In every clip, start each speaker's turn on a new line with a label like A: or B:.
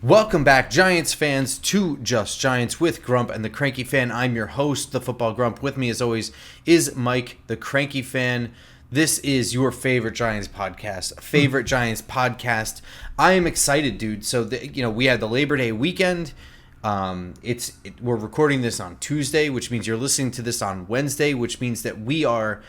A: Welcome back, Giants fans, to Just Giants with Grump and the Cranky fan. I'm your host, the Football Grump. With me, as always, is Mike, the Cranky fan. This is your favorite Giants podcast. I am excited, dude. So, we had the Labor Day weekend. We're recording this on Tuesday, which means you're listening to this on Wednesday, which means that we are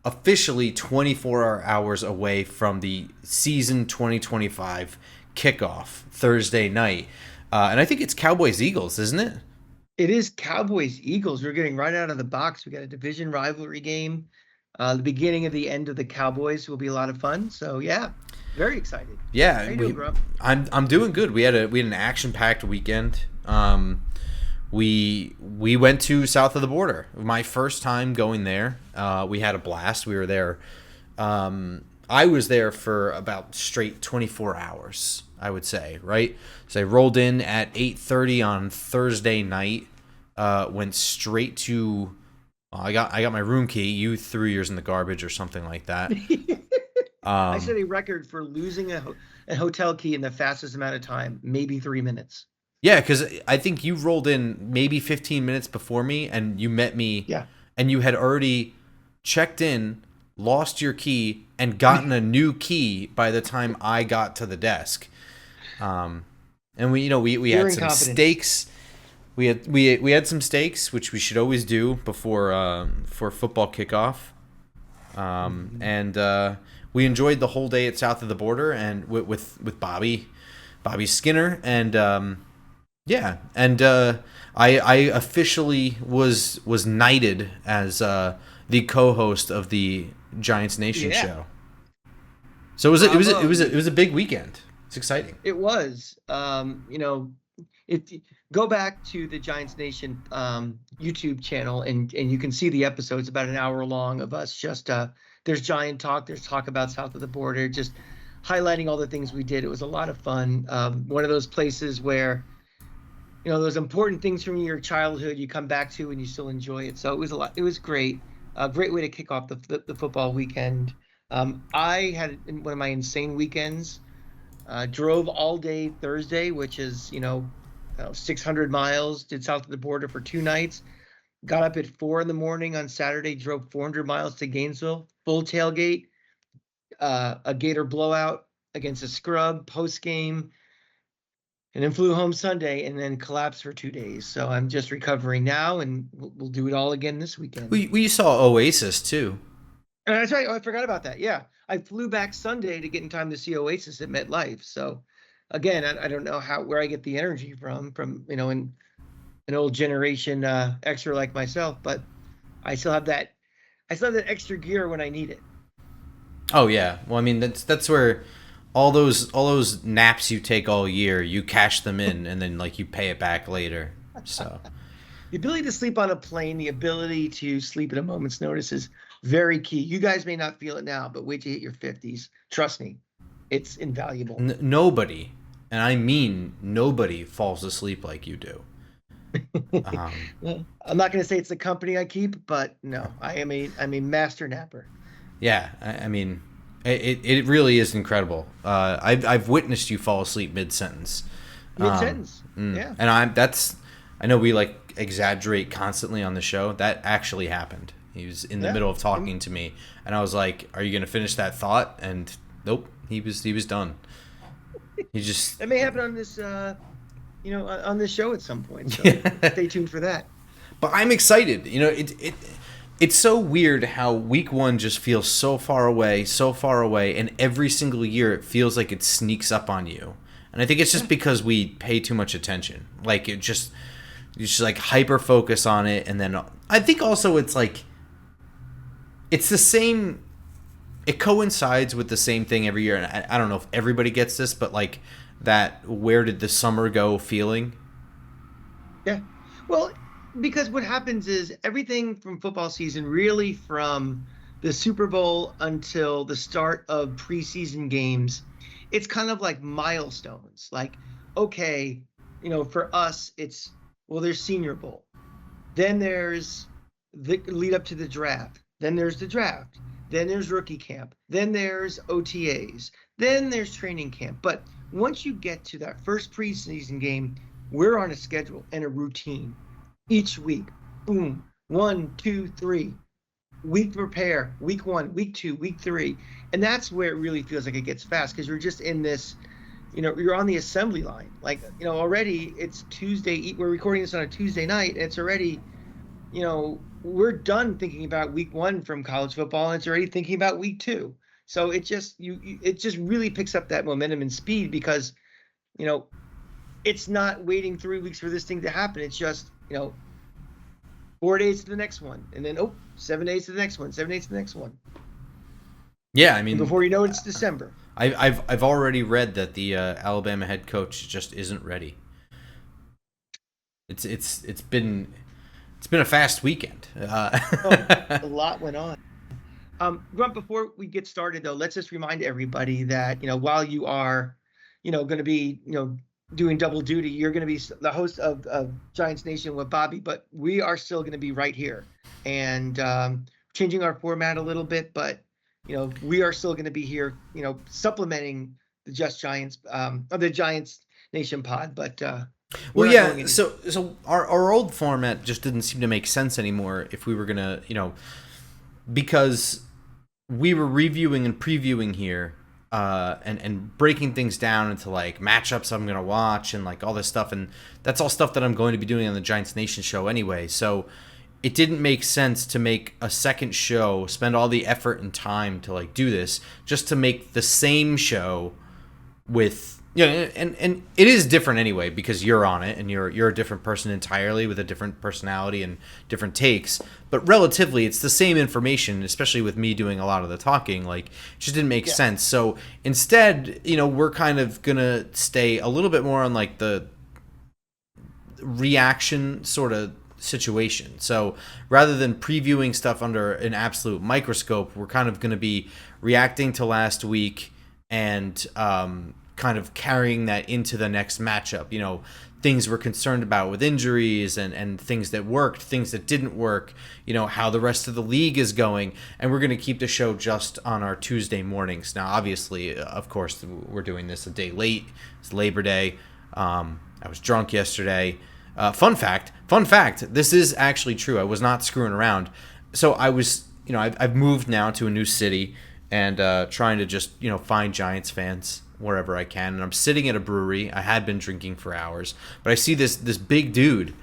A: officially 24 hours away from the season 2025 kickoff Thursday night. And I think it's Cowboys-Eagles, isn't it?
B: It is Cowboys-Eagles. We're getting right out of the box. We got a division rivalry game. The beginning of the end of the Cowboys will be a lot of fun. So, yeah, very excited.
A: Yeah.
B: How you doing, Grump?
A: I'm doing good. We had an action-packed weekend. We went to south of the border. My first time going there. We had a blast. We were there. I was there for about straight 24 hours, I would say, right? So I rolled in at 8:30 on Thursday night, went straight to I got my room key. You threw yours in the garbage or something like that.
B: I set a record for losing a hotel key in the fastest amount of time, maybe 3 minutes.
A: Yeah, because I think you rolled in maybe 15 minutes before me, and you met me.
B: Yeah.
A: And you had already checked in, lost your key, and gotten a new key by the time I got to the desk. And we had some steaks. We had some steaks, which we should always do before football kickoff. And we enjoyed the whole day at south of the border and with Bobby Skinner, and I officially was knighted as the co-host of the Giants Nation show. So it was a big weekend. It's exciting.
B: It was. Go back to the Giants Nation YouTube channel and you can see the episodes about an hour long of us just there's Giant talk, there's talk about south of the border, just highlighting all the things we did. It was a lot of fun. One of those places where those important things from your childhood you come back to and you still enjoy it. So it was great. A great way to kick off the football weekend. I had one of my insane weekends. Drove all day Thursday, which is 600 miles. Did south of the border for 2 nights. Got up at 4 a.m. on Saturday. Drove 400 miles to Gainesville. Full tailgate. A Gator blowout against a scrub post game. And then flew home Sunday and then collapsed for 2 days. So I'm just recovering now, and we'll do it all again this weekend.
A: We saw Oasis too.
B: And that's right. Oh, I forgot about that. Yeah, I flew back Sunday to get in time to see Oasis at MetLife. So, again, I don't know where I get the energy from an old generation extra like myself, but I still have that extra gear when I need it.
A: Oh yeah. Well, I mean that's where all those naps you take all year, you cash them in and then you pay it back later. So
B: the ability to sleep on a plane, the ability to sleep at a moment's notice is very key. You guys may not feel it now, but wait till you hit your 50s. Trust me, it's invaluable.
A: Nobody, and I mean nobody, falls asleep like you do.
B: Well, I'm not going to say it's the company I keep, but no, I'm a master napper.
A: Yeah, I mean, it really is incredible. I've witnessed you fall asleep mid-sentence.
B: Yeah.
A: And I know we exaggerate constantly on the show. That actually happened. He was in the middle of talking to me, and I was like, "Are you going to finish that thought?" And nope, he was done. He just
B: that may happen on this on this show at some point. So stay tuned for that.
A: But I'm excited. It's so weird how week one just feels so far away, and every single year it feels like it sneaks up on you. And I think it's just because we pay too much attention. You just hyper focus on it, and then I think also it's the same. It coincides with the same thing every year, and I don't know if everybody gets this, but that "where did the summer go" feeling.
B: Yeah, well, because what happens is everything from football season, really from the Super Bowl until the start of preseason games, it's kind of like milestones. Okay, for us, there's Senior Bowl, then there's the lead up to the draft, then there's the draft, then there's rookie camp, then there's OTAs, then there's training camp. But once you get to that first preseason game, we're on a schedule and a routine each week. Boom, 1, 2, 3. Week prepare, week 1, week 2, week 3. And that's where it really feels like it gets fast, because you're just in this, you're on the assembly line. Like, already it's Tuesday. We're recording this on a Tuesday night. And it's already, we're done thinking about week 1 from college football, and it's already thinking about week 2. So it just it just really picks up that momentum and speed, because it's not waiting 3 weeks for this thing to happen. It's just 4 days to the next one, and then 7 days to the next one, 7 days to the next one.
A: Yeah, I mean,
B: and before you know it, it's December.
A: I've already read that the Alabama head coach just isn't ready. It's been a fast weekend.
B: A lot went on. Grump, before we get started though, let's just remind everybody that while you are going to be doing double duty, you're going to be the host of Giants Nation with Bobby, but we are still going to be right here and changing our format a little bit, but we are still going to be here, supplementing the Just Giants, the Giants Nation pod. But
A: well, yeah. So our old format just didn't seem to make sense anymore. If we were gonna, because we were reviewing and previewing here, and breaking things down into like matchups I'm gonna watch and like all this stuff, and that's all stuff that I'm going to be doing on the Giants Nation show anyway. So it didn't make sense to make a second show, spend all the effort and time to like do this just to make the same show with and it is different anyway, because you're on it and you're a different person entirely with a different personality and different takes, but relatively it's the same information, especially with me doing a lot of the talking. Like, it just didn't make sense. So instead, we're kind of gonna stay a little bit more on like the reaction sort of situation. So rather than previewing stuff under an absolute microscope, we're kind of going to be reacting to last week and kind of carrying that into the next matchup. Things we're concerned about with injuries and things that worked, things that didn't work, how the rest of the league is going. And we're going to keep the show just on our Tuesday mornings. Now, obviously, of course, we're doing this a day late. It's Labor Day. I was drunk yesterday. Fun fact, this is actually true. I was not screwing around. So I was, I've moved now to a new city and trying to just, find Giants fans wherever I can. And I'm sitting at a brewery. I had been drinking for hours, but I see this big dude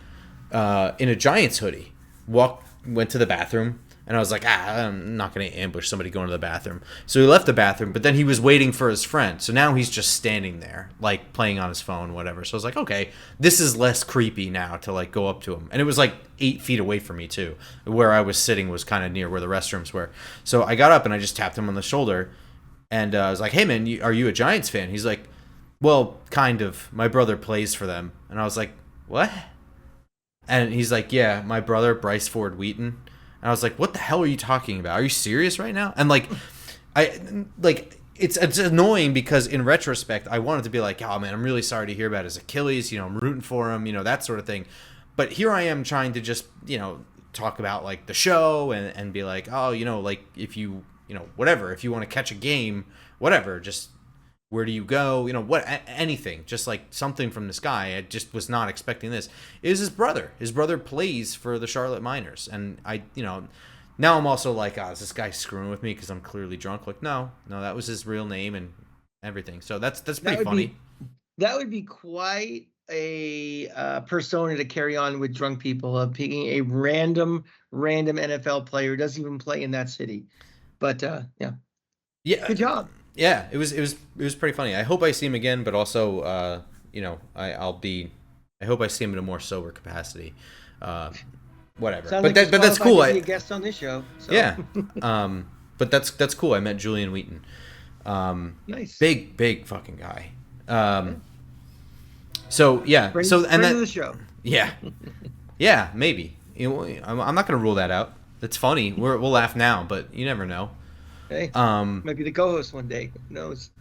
A: in a Giants hoodie went to the bathroom. And I was like, I'm not going to ambush somebody going to the bathroom. So he left the bathroom, but then he was waiting for his friend. So now he's just standing there, like playing on his phone, whatever. So I was like, okay, this is less creepy now to like go up to him. And it was like 8 feet away from me too. Where I was sitting was kind of near where the restrooms were. So I got up and I just tapped him on the shoulder. And I was like, hey man, are you a Giants fan? He's like, well, kind of. My brother plays for them. And I was like, what? And he's like, yeah, my brother, Bryce Ford Wheaton. And I was like, what the hell are you talking about? Are you serious right now? And it's annoying because in retrospect, I wanted to be like, oh man, I'm really sorry to hear about his Achilles. I'm rooting for him, that sort of thing. But here I am trying to just, talk about like the show and be like, oh, like if you, whatever, if you want to catch a game, whatever, just where do you go? Anything, just like something from this guy. I just was not expecting this. It is his brother. His brother plays for the Charlotte Miners. And now I'm also like, is this guy screwing with me because I'm clearly drunk? Like, no, that was his real name and everything. So that's pretty funny.
B: That would be quite a persona to carry on with drunk people, of picking a random NFL player who doesn't even play in that city. But yeah, good job.
A: Yeah, it was pretty funny. I hope I see him again, but also, I hope I see him in a more sober capacity. Whatever.
B: Sounds
A: but
B: like
A: that's cool.
B: To be a guest on this show. So.
A: Yeah. But that's cool. I met Julian Wheaton.
B: Nice.
A: Big fucking guy. So yeah.
B: Friend of the show.
A: Yeah. Yeah, maybe. I'm not gonna rule that out. It's funny. We'll laugh now, but you never know.
B: Hey, might be the co-host one day. Who knows?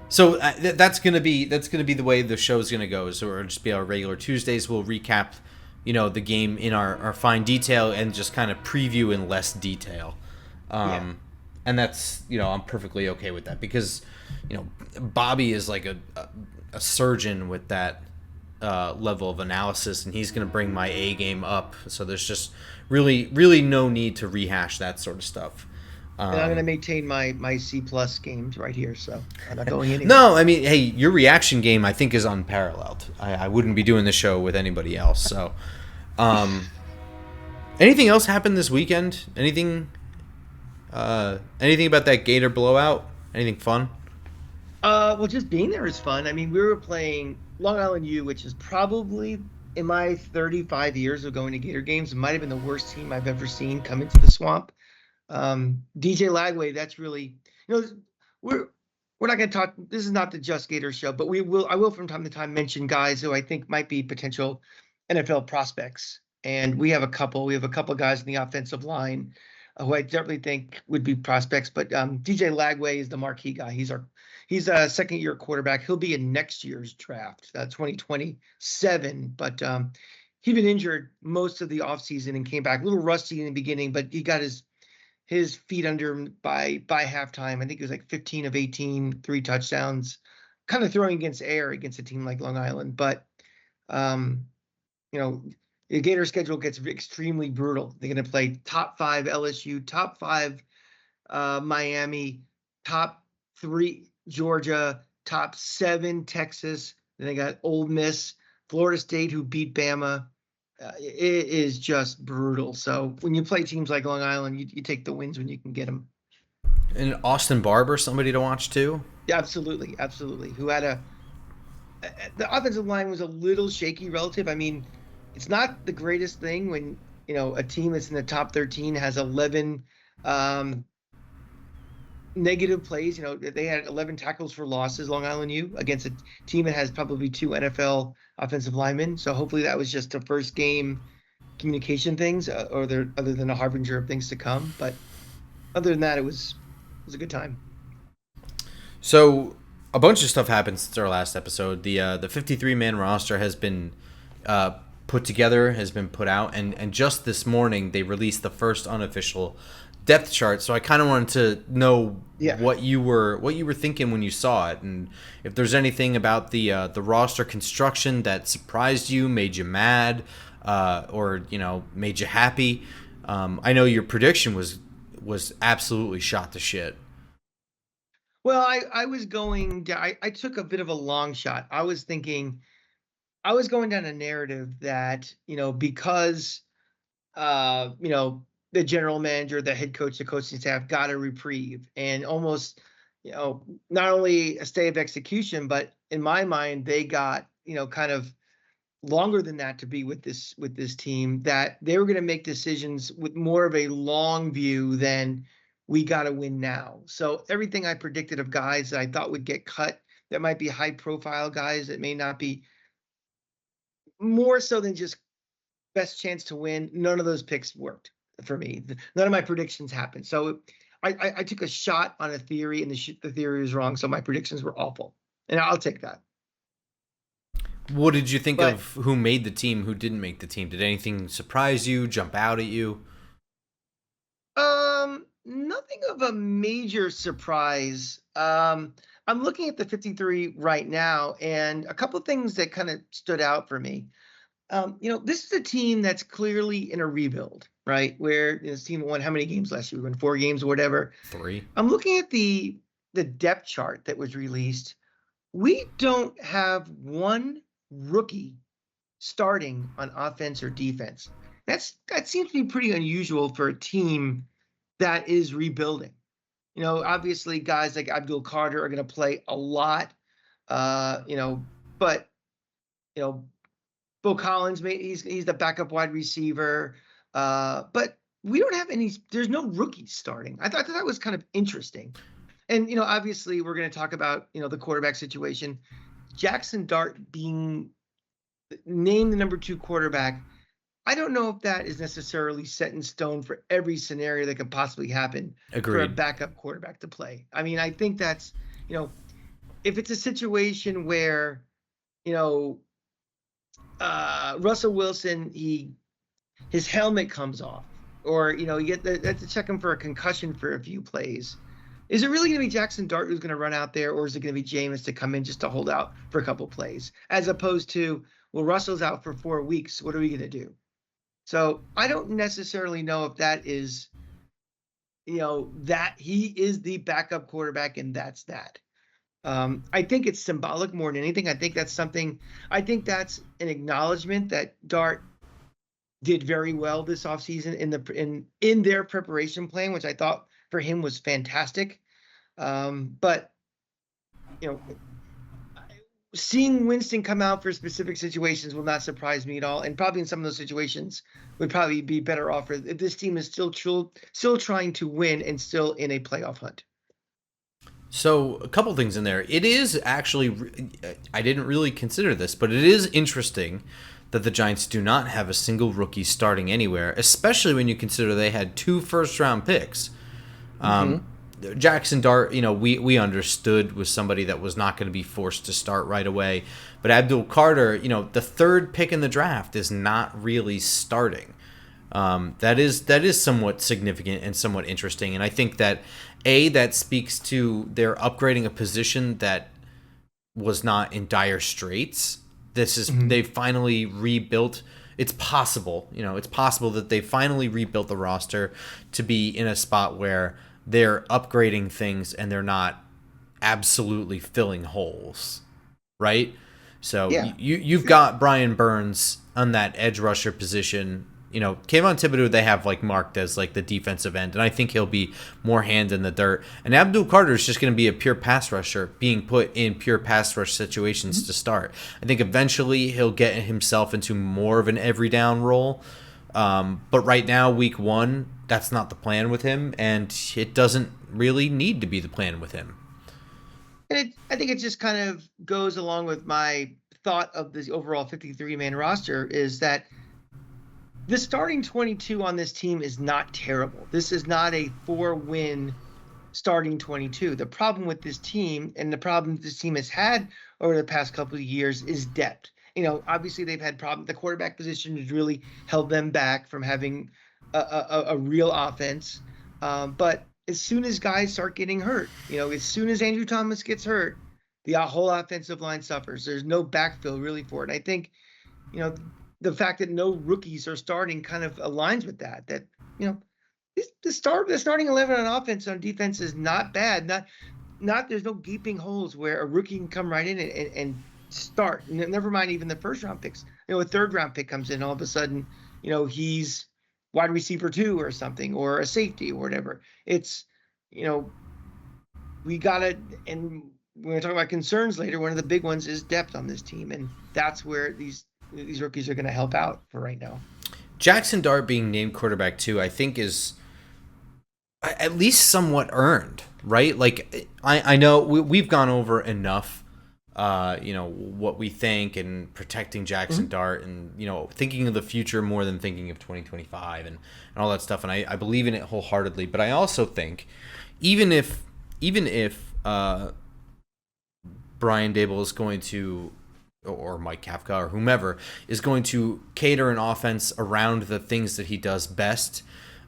A: So that's gonna be the way the show's gonna go. So it'll just be our regular Tuesdays. We'll recap, the game in our fine detail and just kind of preview in less detail. And that's I'm perfectly okay with that because Bobby is like a surgeon with that level of analysis, and he's going to bring my A game up. So there's just really no need to rehash that sort of stuff.
B: And I'm going to maintain my C plus games right here, so I'm not going anywhere.
A: No, I mean, hey, your reaction game I think is unparalleled. I wouldn't be doing the show with anybody else. So, anything else happened this weekend? Anything about that Gator blowout? Anything fun?
B: Well, just being there is fun. I mean, we were playing Long Island U, which is probably in my 35 years of going to Gator games, it might have been the worst team I've ever seen come into the swamp. DJ Lagway, that's really, we're not going to talk. This is not the Just Gator show, but I will from time to time mention guys who I think might be potential NFL prospects. And we have a couple guys in the offensive line who I definitely think would be prospects. But DJ Lagway is the marquee guy. He's a second-year quarterback. He'll be in next year's draft, 2027. But he'd been injured most of the offseason and came back a little rusty in the beginning, but he got his feet under him by halftime. I think it was like 15 of 18, 3 touchdowns, kind of throwing against air against a team like Long Island. But, the Gator schedule gets extremely brutal. They're going to play top 5 LSU, top 5 Miami, top 3 Georgia, top 7 Texas. Then they got Ole Miss, Florida State, who beat Bama. It is just brutal. So when you play teams like Long Island, you take the wins when you can get them.
A: And Austin Barber, somebody to watch too?
B: Yeah, absolutely. Who had the offensive line was a little shaky relative. I mean, it's not the greatest thing when, a team that's in the top 13 has 11 negative plays. They had 11 tackles for losses, Long Island U, against a team that has probably 2 NFL offensive linemen. So hopefully that was just a first game communication things, other than a harbinger of things to come. But other than that, it was a good time.
A: So a bunch of stuff happened since our last episode. The 53-man roster has been put together, has been put out, and just this morning they released the first unofficial depth chart. So I kind of wanted to know what you were thinking when you saw it, and if there's anything about the roster construction that surprised you, made you mad, or made you happy. I know your prediction was absolutely shot to shit.
B: Well, I was going down. I took a bit of a long shot. I was thinking, I was going down a narrative that because the general manager, the head coach, the coaching staff got a reprieve and almost, not only a stay of execution, but in my mind, they got, kind of longer than that to be with this team, that they were going to make decisions with more of a long view than we got to win now. So everything I predicted of guys that I thought would get cut, that might be high profile guys that may not be, more so than just best chance to win, none of those picks worked for me. None of my predictions happened. So I took a shot on a theory, and the theory was wrong. So my predictions were awful, and I'll take that.
A: What did you think of who made the team, who didn't make the team? Did anything surprise you, jump out at you?
B: Nothing of a major surprise. I'm looking at the 53 right now, and a couple of things that kind of stood out for me. This is a team that's clearly in a rebuild, right? Where this team won how many games last year? We won 4 games or whatever.
A: 3.
B: I'm looking at the depth chart that was released. We don't have one rookie starting on offense or defense. That seems to be pretty unusual for a team that is rebuilding. Obviously guys like Abdul Carter are going to play a lot, but Bo Collins, he's the backup wide receiver, but we don't have any. There's no rookies starting. I thought that was kind of interesting, and obviously we're going to talk about the quarterback situation. Jackson Dart being named the number 2 quarterback. I don't know if that is necessarily set in stone for every scenario that could possibly happen.
A: Agreed.
B: For a backup quarterback to play. I mean, I think that's if it's a situation where Russell Wilson, his helmet comes off, or you have to check him for a concussion for a few plays. is it really going to be Jackson Dart who's going to run out there, or is it going to be Jameis to come in just to hold out for a couple plays, as opposed to, well, Russell's out for 4 weeks. What are we going to do? So I don't necessarily know if that is, that he is the backup quarterback and that's that. I think it's symbolic more than anything. I think that's an acknowledgement that Dart did very well this offseason in their preparation plan, which I thought for him was fantastic. But seeing Winston come out for specific situations will not surprise me at all. And probably in some of those situations would probably be better off if this team is still trying to win and still in a playoff hunt.
A: So a couple things in there. It is actually, I didn't really consider this, but it is interesting that the Giants do not have a single rookie starting anywhere, especially when you consider they had 2 first-round picks. Jackson Dart, we understood was somebody that was not going to be forced to start right away. But Abdul Carter, the 3rd pick in the draft is not really starting. That is somewhat significant and somewhat interesting. And I think that, that speaks to their upgrading a position that was not in dire straits. This is They've finally rebuilt. It's possible, that they finally rebuilt the roster to be in a spot where they're upgrading things and they're not absolutely filling holes, right? So you've got Brian Burns on that edge rusher position. Kayvon Thibodeau they have marked as the defensive end, and I think he'll be more hand in the dirt. And Abdul Carter is just going to be a pure pass rusher being put in pure pass rush situations to start. I think eventually he'll get himself into more of an every down role. But right now, week 1, that's not the plan with him, and it doesn't really need to be the plan with him.
B: And I think it just kind of goes along with my thought of the overall 53-man roster is that the starting 22 on this team is not terrible. This is not a 4-win starting 22. The problem with this team, and the problem this team has had over the past couple of years, is depth. Obviously they've had problems. The quarterback position has really held them back from having a real offense. But as soon as guys start getting hurt, as soon as Andrew Thomas gets hurt, the whole offensive line suffers. There's no backfill really for it. And I think, the fact that no rookies are starting kind of aligns with that. That the starting 11 on offense, on defense is not bad. Not there's no gaping holes where a rookie can come right in and start. Never mind even the first round picks. A 3rd round pick comes in, all of a sudden, he's wide receiver 2 or something, or a safety or whatever. It's we gotta, and we're gonna talk about concerns later. One of the big ones is depth on this team, and that's where these rookies are going to help out for right now.
A: Jackson Dart being named quarterback 2, I think, is at least somewhat earned, right? I know we've gone over enough, what we think and protecting Jackson Dart and, thinking of the future more than thinking of 2025 and all that stuff. And I believe in it wholeheartedly. But I also think even if Brian Daboll is going to, or Mike Kafka or whomever, is going to cater an offense around the things that he does best,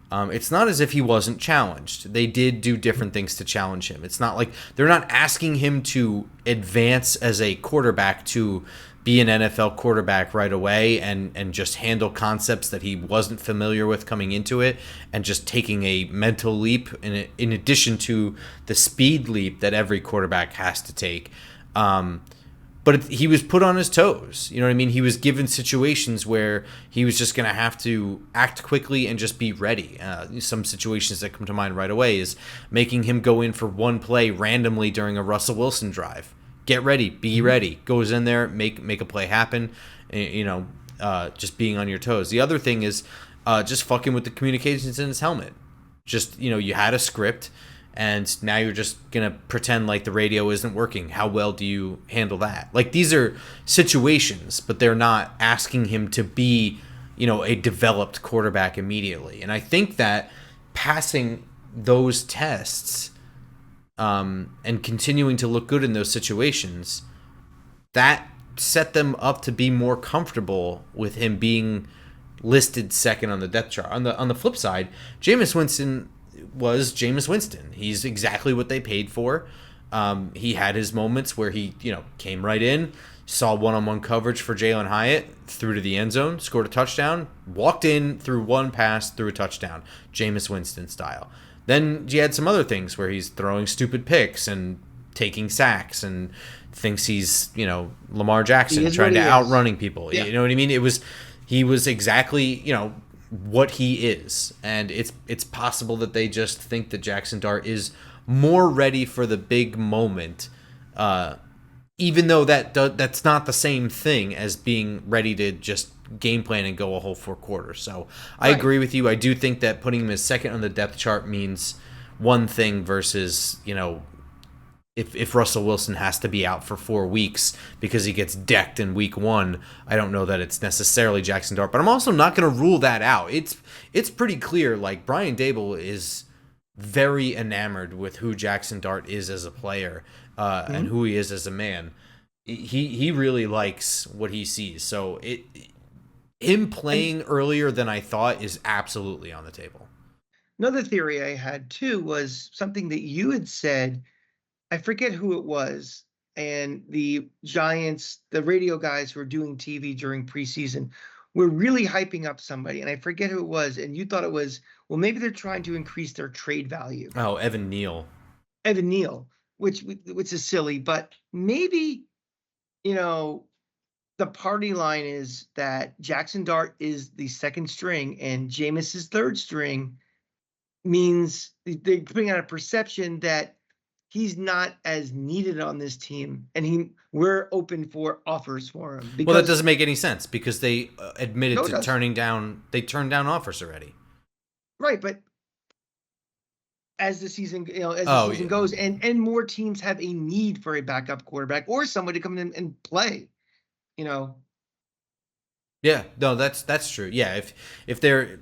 A: it's not as if he wasn't challenged. They did do different things to challenge him. It's not like they're not asking him to advance as a quarterback to be an NFL quarterback right away and just handle concepts that he wasn't familiar with coming into it, and just taking a mental leap in addition to the speed leap that every quarterback has to take. But he was put on his toes. You know what I mean? He was given situations where he was just going to have to act quickly and just be ready. Some situations that come to mind right away is making him go in for one play randomly during a Russell Wilson drive. Get ready, be ready. Goes in there, make a play happen. Just being on your toes. The other thing is just fucking with the communications in his helmet. Just, you had a script, and now you're just going to pretend like the radio isn't working. How well do you handle that? These are situations, but they're not asking him to be, a developed quarterback immediately. And I think that passing those tests and continuing to look good in those situations, that set them up to be more comfortable with him being listed second on the depth chart. On the flip side, Jameis Winston was Jameis Winston. He's exactly what they paid for. He had his moments where he, came right in, saw one-on-one coverage for Jalen Hyatt, threw to the end zone, scored a touchdown, walked in, threw one pass, threw a touchdown, Jameis Winston style. Then you had some other things where he's throwing stupid picks and taking sacks and thinks he's, Lamar Jackson trying to outrunning people. Yeah. You know what I mean? He was exactly, what he is. And it's possible that they just think that Jackson Dart is more ready for the big moment, even though that's not the same thing as being ready to just game plan and go a whole 4 quarters. So I agree with you. I do think that putting him as second on the depth chart means one thing versus, if Russell Wilson has to be out for 4 weeks because he gets decked in week 1, I don't know that it's necessarily Jackson Dart. But I'm also not going to rule that out. It's pretty clear, like, Brian Daboll is very enamored with who Jackson Dart is as a player and who he is as a man. He really likes what he sees. So him playing earlier than I thought is absolutely on the table.
B: Another theory I had, too, was something that you had said. I forget who it was, and the Giants, the radio guys who were doing TV during preseason, were really hyping up somebody, and I forget who it was, and you thought it was, well, maybe they're trying to increase their trade value.
A: Oh, Evan Neal,
B: which is silly, but maybe, the party line is that Jackson Dart is the second string and Jameis's third string, means they're putting out a perception that he's not as needed on this team, and we're open for offers for him.
A: Well, that doesn't make any sense because they admitted to turning down. They turned down offers already.
B: Right, but as the season, season goes, and more teams have a need for a backup quarterback or somebody to come in and play.
A: Yeah, no, that's true. Yeah, if they're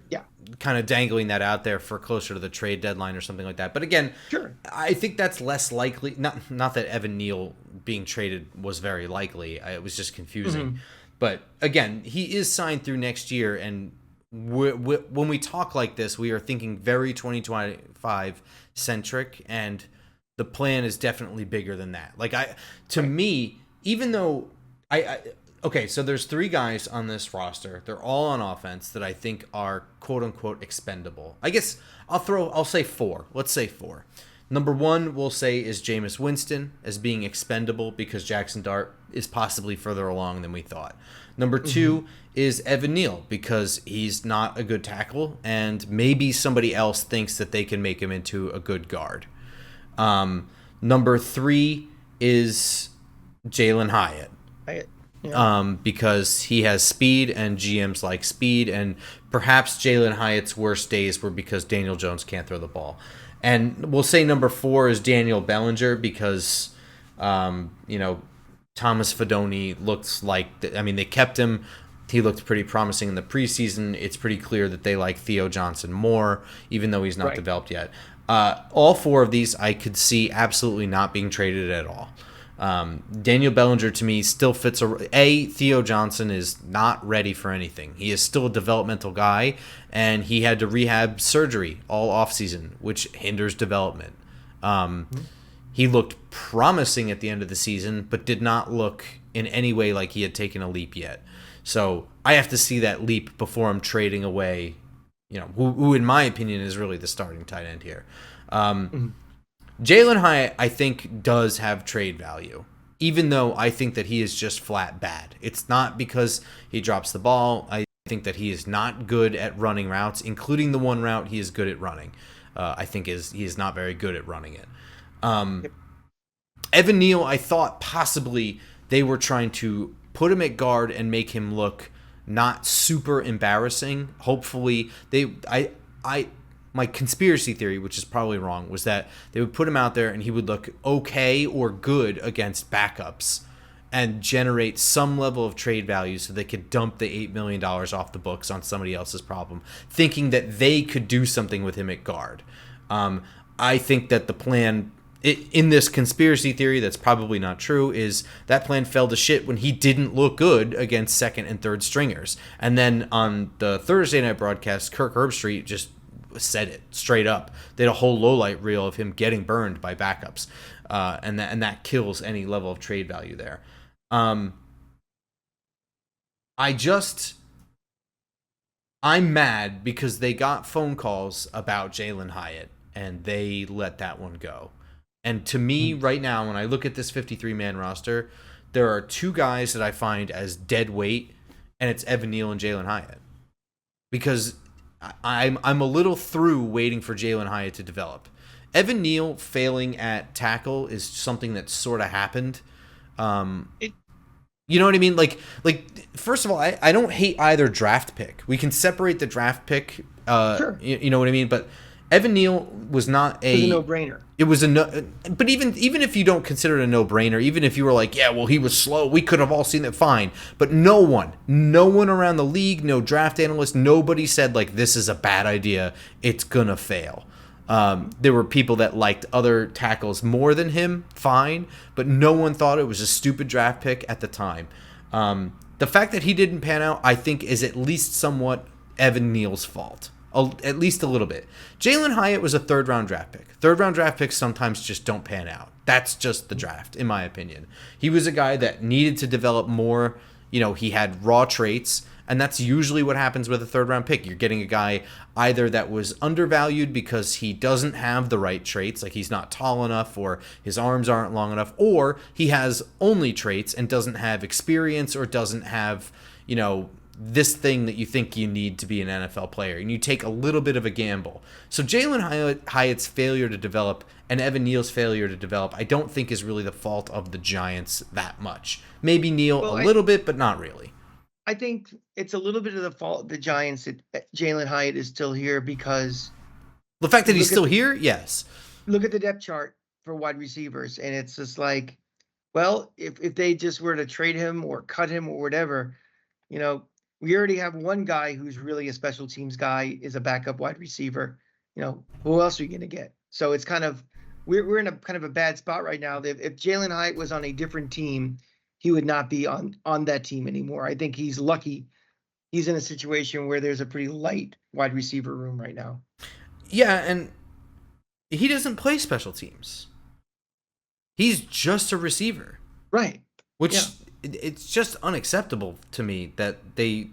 A: kind of dangling that out there for closer to the trade deadline or something like that. But again,
B: sure,
A: I think that's less likely. Not that Evan Neal being traded was very likely. It was just confusing. Mm-hmm. But again, he is signed through next year, and when we talk like this, we are thinking very 2025 centric, and the plan is definitely bigger than that. Like me, even though okay, so there's 3 guys on this roster. They're all on offense that I think are quote unquote expendable. I guess I'll say 4. Let's say 4. Number 1 we'll say is Jameis Winston as being expendable because Jackson Dart is possibly further along than we thought. Number 2 is Evan Neal because he's not a good tackle and maybe somebody else thinks that they can make him into a good guard. Number 3 is Jalen Hyatt. Yeah. Because he has speed and GMs like speed, and perhaps Jalen Hyatt's worst days were because Daniel Jones can't throw the ball. And we'll say number 4 is Daniel Bellinger because, Thomas Fidone looks like, they kept him. He looked pretty promising in the preseason. It's pretty clear that they like Theo Johnson more, even though he's not developed yet. All 4 of these I could see absolutely not being traded at all. Daniel Bellinger to me still fits Theo Johnson is not ready for anything. He is still a developmental guy, and he had to rehab surgery all offseason, which hinders development. He looked promising at the end of the season, but did not look in any way like he had taken a leap yet. So I have to see that leap before I'm trading away, who in my opinion is really the starting tight end here. Jalen Hyatt, I think, does have trade value, even though I think that he is just flat bad. It's not because he drops the ball. I think that he is not good at running routes, including the one route he is good at running. I think he is not very good at running it. Evan Neal, I thought possibly they were trying to put him at guard and make him look not super embarrassing. Hopefully, my conspiracy theory, which is probably wrong, was that they would put him out there and he would look okay or good against backups and generate some level of trade value so they could dump the $8 million off the books on somebody else's problem, thinking that they could do something with him at guard. I think that the plan, in this conspiracy theory that's probably not true, is that plan fell to shit when he didn't look good against second and third stringers. And then on the Thursday night broadcast, Kirk Herbstreit just said it straight up. They had a whole lowlight reel of him getting burned by backups, and that kills any level of trade value there. I'm mad because they got phone calls about Jalen Hyatt and they let that one go. And to me, right now, when I look at this 53-man roster, there are two guys that I find as dead weight, and it's Evan Neal and Jalen Hyatt. Because I'm a little through waiting for Jalen Hyatt to develop. Evan Neal failing at tackle is something that sort of happened. You know what I mean? Like first of all, I don't hate either draft pick. We can separate the draft pick.
B: Sure.
A: You know what I mean? But Evan Neal was not
B: It was a no-brainer.
A: It was but even if you don't consider it a no-brainer, even if you were like, yeah, well, he was slow, we could have all seen that, fine. But no one around the league, no draft analyst, nobody said like this is a bad idea. It's gonna fail. There were people that liked other tackles more than him, fine, but no one thought it was a stupid draft pick at the time. The fact that he didn't pan out, I think, is at least somewhat Evan Neal's fault. At least a little bit. Jalen Hyatt was a third-round draft pick. Third-round draft picks sometimes just don't pan out. That's just the draft, in my opinion. He was a guy that needed to develop more. You know, he had raw traits, and that's usually what happens with a third-round pick. You're getting a guy either that was undervalued because he doesn't have the right traits, like he's not tall enough or his arms aren't long enough, or he has only traits and doesn't have experience or doesn't have, you know, this thing that you think you need to be an NFL player, and you take a little bit of a gamble. So Jalen Hyatt's failure to develop and Evan Neal's failure to develop, I don't think is really the fault of the Giants that much. Maybe Neal a little bit, but not really.
B: I think it's a little bit of the fault of the Giants that Jalen Hyatt is still here because
A: the fact that he's still here, yes.
B: Look at the depth chart for wide receivers, and it's just like, well, if they just were to trade him or cut him or whatever, you know, we already have one guy who's really a special teams guy, is a backup wide receiver. You know, who else are you going to get? So it's kind of, we're in a kind of a bad spot right now. If Jalen Hyatt was on a different team, he would not be on that team anymore. I think he's lucky he's in a situation where there's a pretty light wide receiver room right now.
A: Yeah, and he doesn't play special teams. He's just a receiver.
B: Right.
A: Which it's just unacceptable to me that they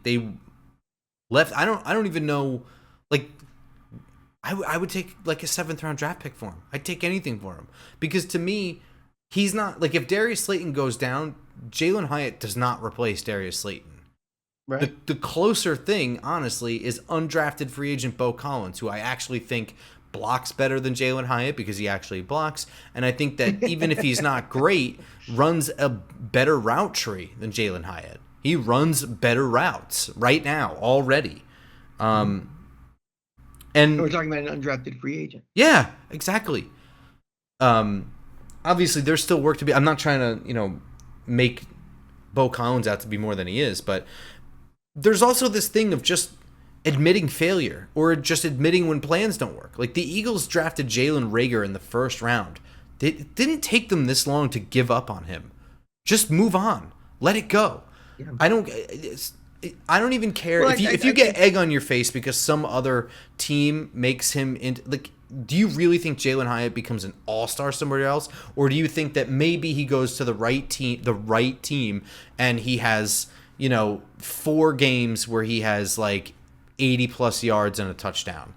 A: left. I don't even know, like, I would take like a 7th-round draft pick for him. I'd take anything for him, because to me, he's not, like, if Darius Slayton goes down, Jalen Hyatt does not replace Darius Slayton. Right. The closer thing, honestly, is undrafted free agent Bo Collins, who I actually think blocks better than Jalen Hyatt because he actually blocks. And I think that even if he's not great, runs a better route tree than Jalen Hyatt. He runs better routes right now already. And
B: we're talking about an undrafted free agent.
A: Yeah, exactly. Obviously, there's still work to be. I'm not trying to, you know, make Bo Collins out to be more than he is, but there's also this thing of just admitting failure or just admitting when plans don't work. Like, the Eagles drafted Jalen Reagor in the 1st round. It didn't take them this long to give up on him. Just move on. Let it go. Yeah. I don't even care if you get egg on your face because some other team makes him into, like, do you really think Jalen Hyatt becomes an all-star somewhere else, or do you think that maybe he goes to the right team and he has, you know, 4 games where he has like 80 plus yards and a touchdown?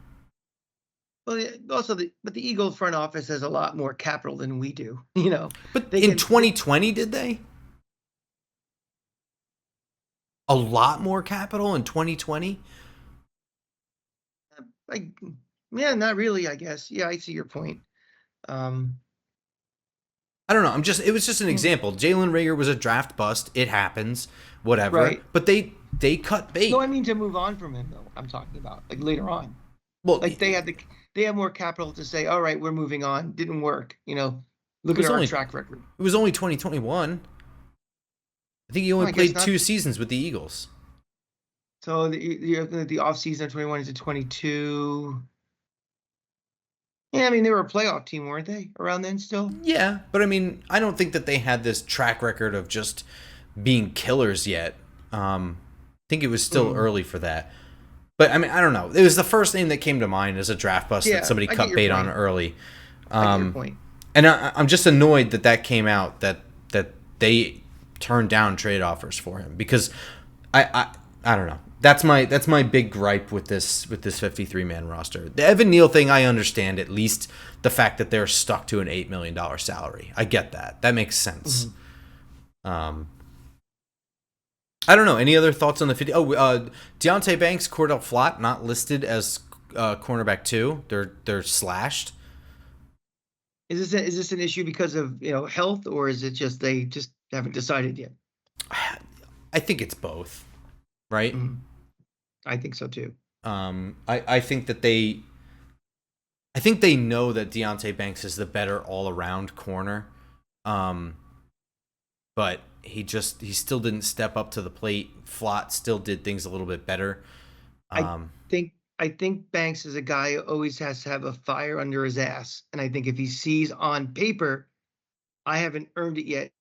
B: Well, also the Eagles front office has a lot more capital than we do, you know.
A: But in 2020, did they? A lot more capital in 2020?
B: Yeah, not really, I guess. Yeah, I see your point.
A: I don't know. It was just an example. Jalen Reagor was a draft bust. It happens. Whatever. Right. But they cut bait.
B: No, I mean to move on from him, though. I'm talking about like later on. Well, like they have more capital to say, all right, we're moving on. Didn't work. You know, look at our track record.
A: It was only 2021. I think he only played 2 seasons with the Eagles.
B: So the off season of 21 into 22. Yeah, I mean, they were a playoff team, weren't they, around then still?
A: Yeah, but I mean, I don't think that they had this track record of just being killers yet. I think it was still early for that. But I mean, I don't know. It was the first name that came to mind as a draft bust that
B: Yeah,
A: somebody
B: I get
A: cut
B: your
A: bait on
B: point.
A: early.
B: I get your
A: Um,
B: point.
A: and I'm just annoyed that came out that they turned down trade offers for him because I don't know. That's my big gripe with this 53-man roster. The Evan Neal thing, I understand at least the fact that they're stuck to an $8 million salary. I get that. That makes sense.
B: Mhm.
A: Um, I don't know. Any other thoughts on the 50? Oh, Deontay Banks, Cordell Flott, not listed as cornerback 2. They're slashed.
B: Is this an issue because of health, or is it just they just haven't decided yet?
A: I think it's both, right?
B: Mhm. I think so too.
A: I think that I think they know that Deontay Banks is the better all around corner. Um, but he still didn't step up to the plate. Flott still did things a little bit better.
B: I
A: Um,
B: I think Banks is a guy who always has to have a fire under his ass, and I think if he sees on paper, I haven't earned it yet,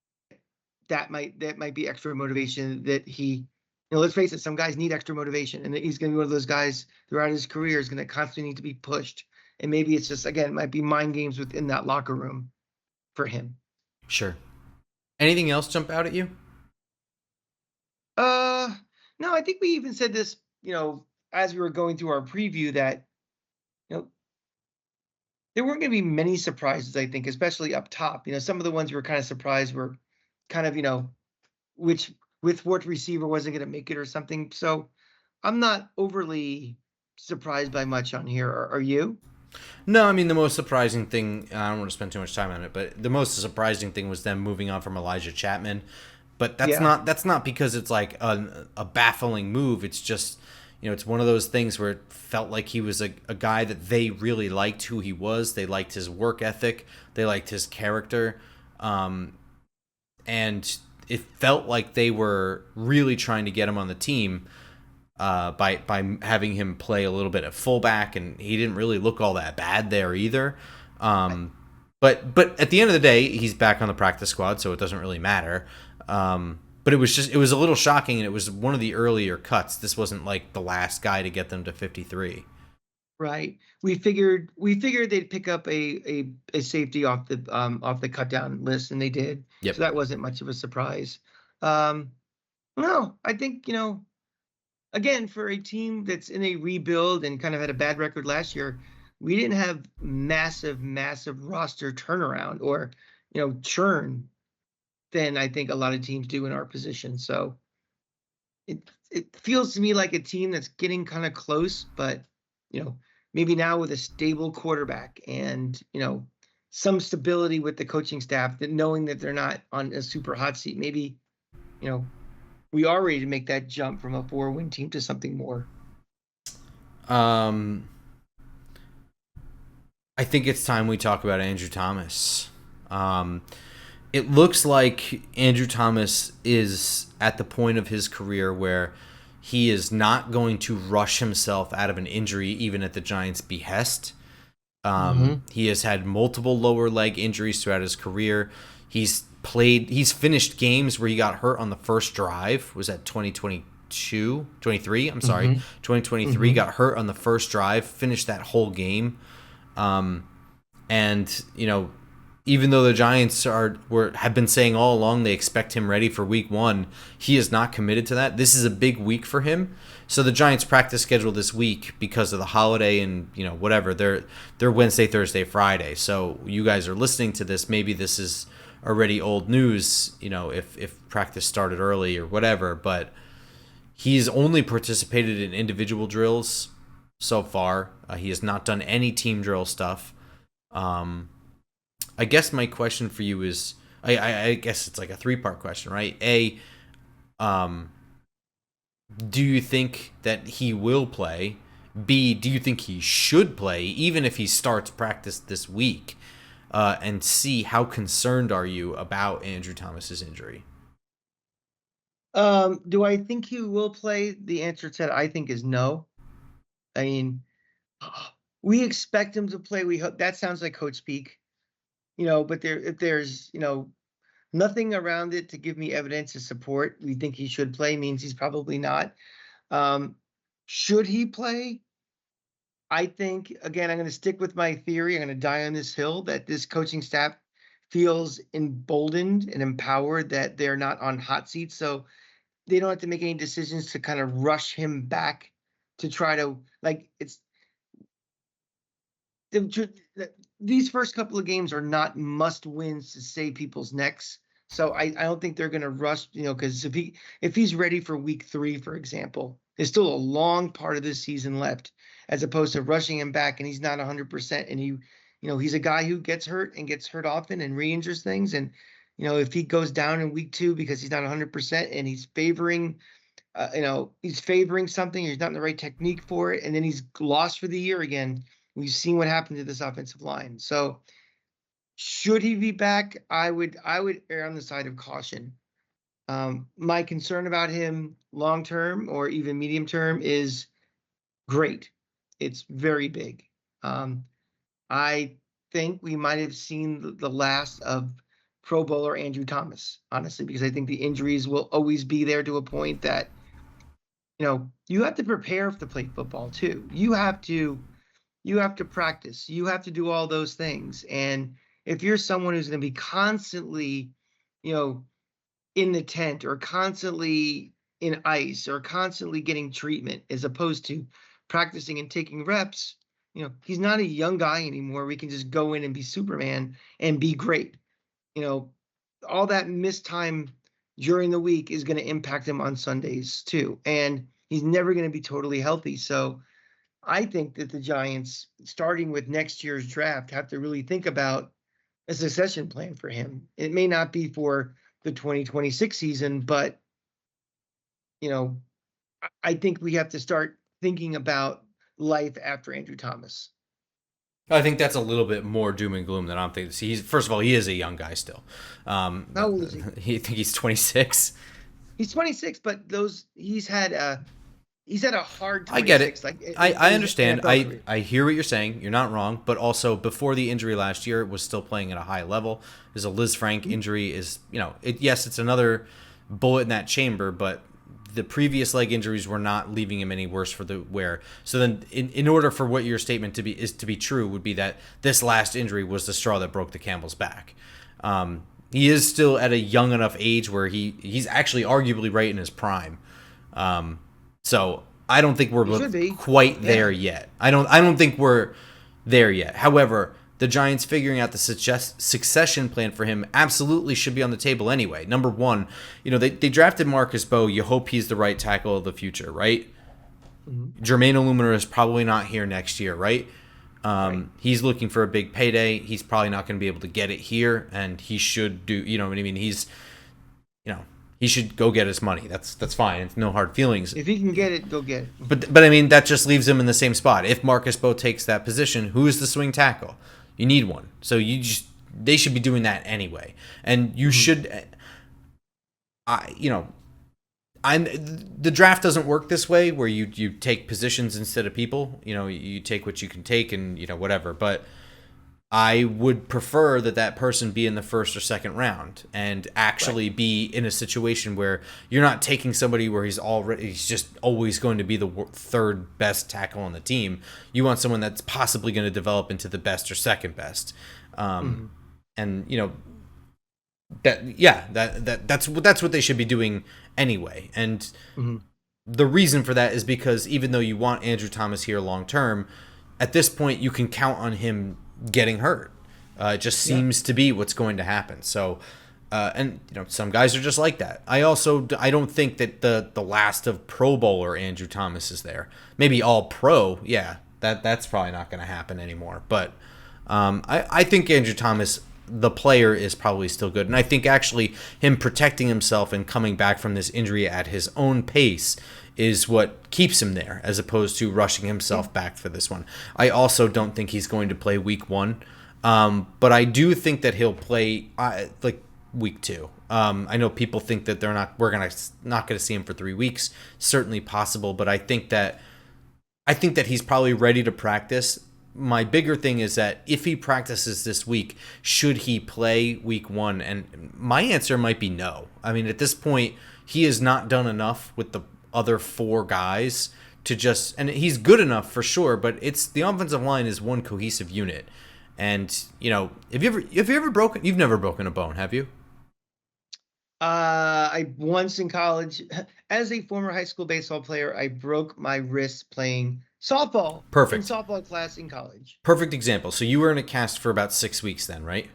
B: that might be extra motivation that he. Let's face it, some guys need extra motivation, and he's going to be one of those guys throughout his career is going to constantly need to be pushed. And maybe it's just again, it might be mind games within that locker room for him.
A: sure. Anything else jump out at you?
B: Uh, no, I think we even said this, as we were going through our preview that you know there weren't going to be many surprises. I think, especially up top. Some of the ones we were kind of surprised were kind of which with what receiver wasn't going to make it or something. So I'm not overly surprised by much on here. Are you?
A: No, I mean the most surprising thing. I don't want to spend too much time on it, but the most surprising thing was them moving on from Elijah Chapman. But
B: Yeah,
A: that's not because it's like a baffling move. It's just it's one of those things where it felt like he was a guy that they really liked who he was. They liked his work ethic. They liked his character, and it felt like they were really trying to get him on the team by having him play a little bit at fullback, and he didn't really look all that bad there either.
B: I,
A: But at the end of the day, he's back on the practice squad, so it doesn't really matter. But it was a little shocking, and it was one of the earlier cuts. This wasn't like the last guy to get them to 53.
B: right. We figured they'd pick up a safety off the cut down list, and they did.
A: Yep.
B: So that wasn't much of a surprise. Um, no, I think again, for a team that's in a rebuild and kind of had a bad record last year, we didn't have massive roster turnaround or, churn than I think a lot of teams do in our position. So it feels to me like a team that's getting kind of close, but maybe now with a stable quarterback and some stability with the coaching staff, that knowing that they're not on a super hot seat, maybe you know we are ready to make that jump from a 4-win team to something more.
A: Um, I think it's time we talk about Andrew Thomas. Um, it looks like Andrew Thomas is at the point of his career where he is not going to rush himself out of an injury, even at the Giants' behest.
B: Mm-hmm.
A: He has had multiple lower leg injuries throughout his career. He's finished games where he got hurt on the first drive. Was that 2022, 23? I'm sorry,
B: Mm-hmm.
A: 2023.
B: Mm-hmm.
A: Got hurt on the first drive. Finished that whole game. And even though the Giants have been saying all along they expect him ready for week 1, he is not committed to that. This is a big week for him. So the Giants practice schedule this week because of the holiday and whatever. They're Wednesday, Thursday, Friday. So you guys are listening to this, maybe this is already old news, if practice started early or whatever, but he's only participated in individual drills so far. He has not done any team drill stuff. I guess my question for you is, I guess it's like a 3-part question, right? A, do you think that he will play? B, do you think he should play, even if he starts practice this week? And C, how concerned are you about Andrew Thomas's injury?
B: Do I think he will play? The answer to that I think is no. I mean, we expect him to play. We hope that sounds like coach speak, but if there's nothing around it to give me evidence to support we think he should play, means he's probably not. Um, Should he play? I think, again, I'm going to stick with my theory. I'm going to die on this hill that this coaching staff feels emboldened and empowered that they're not on hot seats. So they don't have to make any decisions to kind of rush him back to try to, like, it's these first couple of games are not must wins to save people's necks. So I don't think they're going to rush, because if he's ready for week 3, for example, there's still a long part of this season left, as opposed to rushing him back and he's not 100%. And he's a guy who gets hurt and gets hurt often and re-injures things. And if he goes down in week 2 because he's not 100% and he's favoring something, he's not in the right technique for it, and then he's lost for the year again. We've seen what happened to this offensive line. So should he be back? I would err on the side of caution. My concern about him long term or even medium term is great. It's very big. I think we might have seen the last of Pro Bowler Andrew Thomas, honestly, because I think the injuries will always be there to a point that you have to prepare to play football too. You have to practice. You have to do all those things. And if you're someone who's going to be constantly, in the tent or constantly in ice or constantly getting treatment as opposed to practicing and taking reps, he's not a young guy anymore. We can just go in and be Superman and be great. All that missed time during the week is going to impact him on Sundays too. And he's never going to be totally healthy. So I think that the Giants, starting with next year's draft, have to really think about a succession plan for him. It may not be for the 2026 season, but, I think we have to start thinking about life after Andrew Thomas.
A: I think that's a little bit more doom and gloom than I'm thinking. See, first of all, he is a young guy still.
B: How old is he?
A: I think he's 26.
B: He's 26, but he's had a hard 26.
A: I get it. I understand.
B: NFL
A: I hear what you're saying. You're not wrong. But also, before the injury last year, was still playing at a high level. There's a Liz Frank injury. Yes, it's another bullet in that chamber, but the previous leg injuries were not leaving him any worse for the wear. So then, in order for what your statement to be true, would be that this last injury was the straw that broke the camel's back. He is still at a young enough age where he's actually arguably right in his prime. So I don't think we're quite there yet. I don't think we're there yet. However, the Giants figuring out the succession plan for him absolutely should be on the table anyway. Number one, they drafted Marcus Bowe. You hope he's the right tackle of the future, right? Mm-hmm. Jermaine Illumina is probably not here next year, right? Right. He's looking for a big payday. He's probably not going to be able to get it here, and he should do. You know what I mean? He should go get his money. That's fine. It's no hard feelings.
B: If he can get it, go get it.
A: But I mean, that just leaves him in the same spot. If Marcus Bowe takes that position, who is the swing tackle? You need one. So they should be doing that anyway. And you should. The draft doesn't work this way, where you take positions instead of people. You take what you can take, and whatever. But I would prefer that person be in the first or second round and actually be in a situation where you're not taking somebody where he's just always going to be the third best tackle on the team. You want someone that's possibly going to develop into the best or second best. And that's what they should be doing anyway. And the reason for that is because even though you want Andrew Thomas here long term, at this point you can count on him getting hurt. It just seems to be what's going to happen. So, some guys are just like that. I don't think that the last of Pro Bowler Andrew Thomas is there. Maybe all pro. Yeah, that's probably not going to happen anymore. But I think Andrew Thomas, the player, is probably still good. And I think actually him protecting himself and coming back from this injury at his own pace is what keeps him there, as opposed to rushing himself back for this one. I also don't think he's going to play week 1, but I do think that he'll play week 2. I know people think that we're not going to see him for 3 weeks. Certainly possible, but I think that he's probably ready to practice. My bigger thing is that if he practices this week, should he play week 1? And my answer might be no. I mean, at this point, he has not done enough with the other 4 guys to just, and he's good enough for sure, but it's the offensive line is one cohesive unit. And have you ever broken? You've never broken a bone, have you?
B: I once in college, as a former high school baseball player, I broke my wrist playing softball in
A: Perfect.
B: softball class in college.
A: Perfect example. So you were in a cast for about 6 weeks then, right?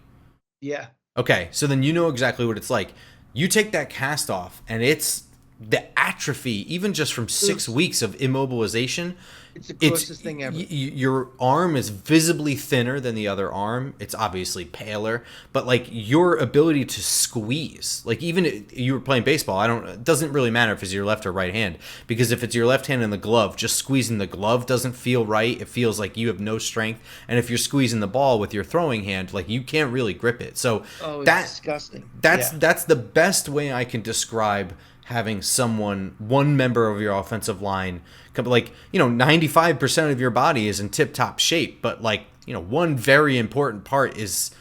B: Yeah.
A: Okay, so then you know exactly what it's like. You take that cast off, and it's the atrophy, even just from 6 weeks of immobilization.
B: It's the closest thing ever.
A: Your arm is visibly thinner than the other arm. It's obviously paler, but like your ability to squeeze, like even you were playing baseball, it doesn't really matter if it's your left or right hand, because if it's your left hand in the glove, just squeezing the glove doesn't feel right. It feels like you have no strength. And if you're squeezing the ball with your throwing hand, like you can't really grip it. So
B: it's disgusting.
A: That's the best way I can describe having one member of your offensive line, like 95% of your body is in tip-top shape, but one very important part is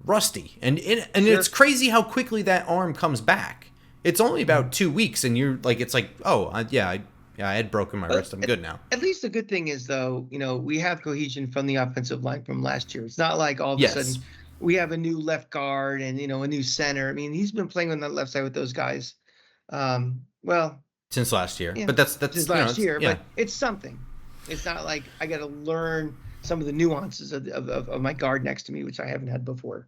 A: rusty, and
B: Sure.
A: it's crazy how quickly that arm comes back. It's only about 2 weeks, and you're like, it's like, I had broken my wrist. I'm good now.
B: At least the good thing is, though, we have cohesion from the offensive line from last year. It's not like all of a sudden we have a new left guard and a new center. I mean, he's been playing on that left side with those guys. Well,
A: since last year, but that's
B: since last year, but it's something. It's not like I got to learn some of the nuances of my guard next to me, which I haven't had before.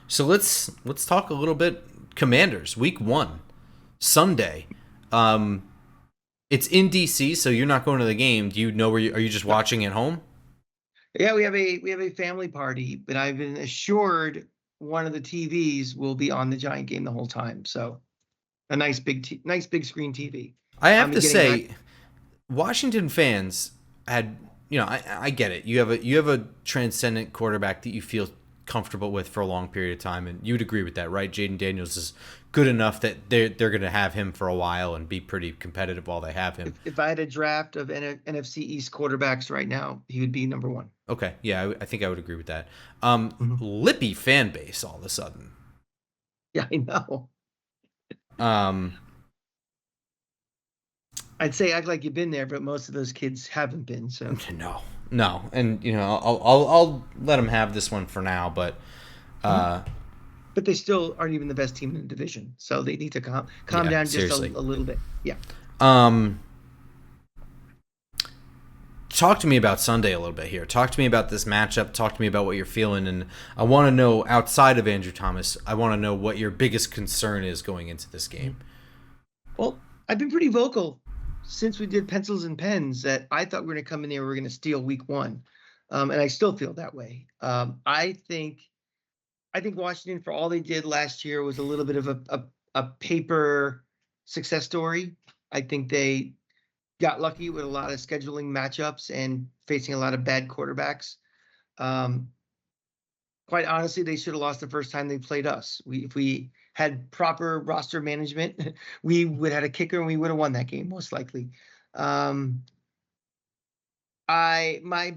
A: So let's talk a little bit. Commanders, week 1, Sunday. It's in DC, so you're not going to the game. Do you know are you just watching at home?
B: Yeah, we have a family party, but I've been assured one of the TVs will be on the Giant game the whole time. So a nice big screen TV.
A: I have to say, Washington fans had, I get it. You have a transcendent quarterback that you feel comfortable with for a long period of time, and you would agree with that, right? Jaden Daniels is good enough that they're going to have him for a while and be pretty competitive while they have him.
B: If I had a draft of NFC East quarterbacks right now, he would be number 1.
A: Okay, yeah, I think I would agree with that. Lippy fan base all of a sudden.
B: Yeah, I know. I'd say act like you've been there, but most of those kids haven't been. So
A: no, and I'll let them have this one for now, but
B: they still aren't even the best team in the division, so they need to calm down just a little bit. Yeah.
A: Talk to me about Sunday a little bit here. Talk to me about this matchup. Talk to me about what you're feeling, and I want to know, outside of Andrew Thomas, I want to know what your biggest concern is going into this game.
B: Well, I've been pretty vocal since we did pencils and pens that I thought we were going to come in there, we were going to steal week 1, and I still feel that way. I think Washington, for all they did last year, was a little bit of a paper success story. I think they got lucky with a lot of scheduling matchups and facing a lot of bad quarterbacks. Quite honestly, they should have lost the first time they played us. If we had proper roster management, we would have had a kicker and we would have won that game most likely. My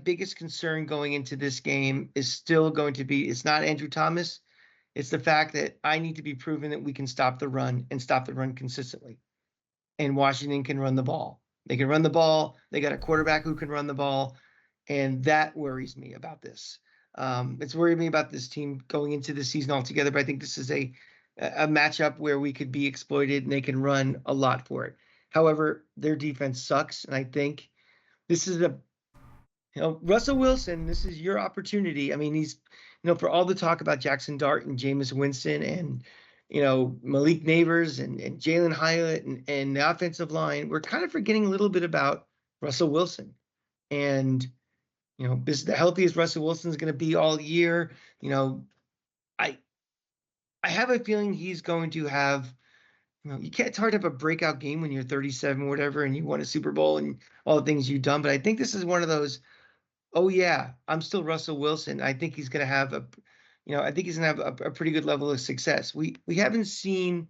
B: biggest concern going into this game is still going to be, it's not Andrew Thomas. It's the fact that I need to be proven that we can stop the run and stop the run consistently. And Washington can run the ball. They can run the ball. They got a quarterback who can run the ball. And that worries me about this. It's worried me about this team going into the season altogether, but I think this is a matchup where we could be exploited and they can run a lot for it. However, their defense sucks. And I think this is Russell Wilson, this is your opportunity. I mean, he's, for all the talk about Jackson Dart and Jameis Winston and, Malik Neighbors and Jalen Hyatt and the offensive line, we're kind of forgetting a little bit about Russell Wilson. And, this is the healthiest Russell Wilson's going to be all year. I have a feeling he's going to have, it's hard to have a breakout game when you're 37 or whatever, and you won a Super Bowl and all the things you've done. But I think this is one of those, oh yeah, I'm still Russell Wilson. I think he's going to have a pretty good level of success. We haven't seen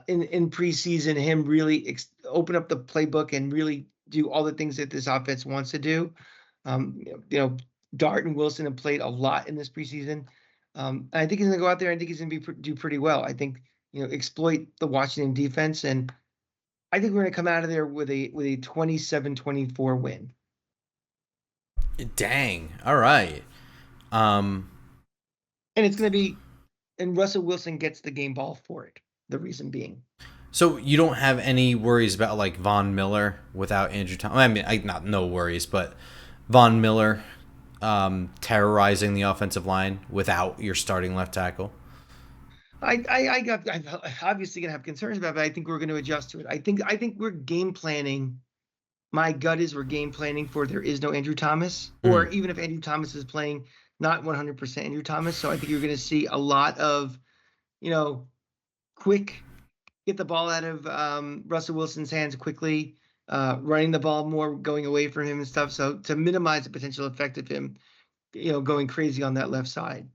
B: in preseason him really open up the playbook and really do all the things that this offense wants to do. Dart and Wilson have played a lot in this preseason. And I think he's going to go out there. I think he's going to do pretty well. I think, exploit the Washington defense. And I think we're going to come out of there with a 27-24 win.
A: Dang. All right. Um,
B: And it's going to be, and Russell Wilson gets the game ball for it. The reason being.
A: so you don't have any worries about like Von Miller without Andrew Thomas? I mean, not no worries, but Von Miller terrorizing the offensive line without your starting left tackle.
B: I'm obviously gonna have concerns about it, but I think we're going to adjust to it. I think we're game planning. My gut is we're game planning for there is no Andrew Thomas, or even if Andrew Thomas is playing, not 100% Andrew Thomas. So I think you're going to see a lot of, quick get the ball out of Russell Wilson's hands quickly, running the ball more, going away from him and stuff. So to minimize the potential effect of him, going crazy on that left side.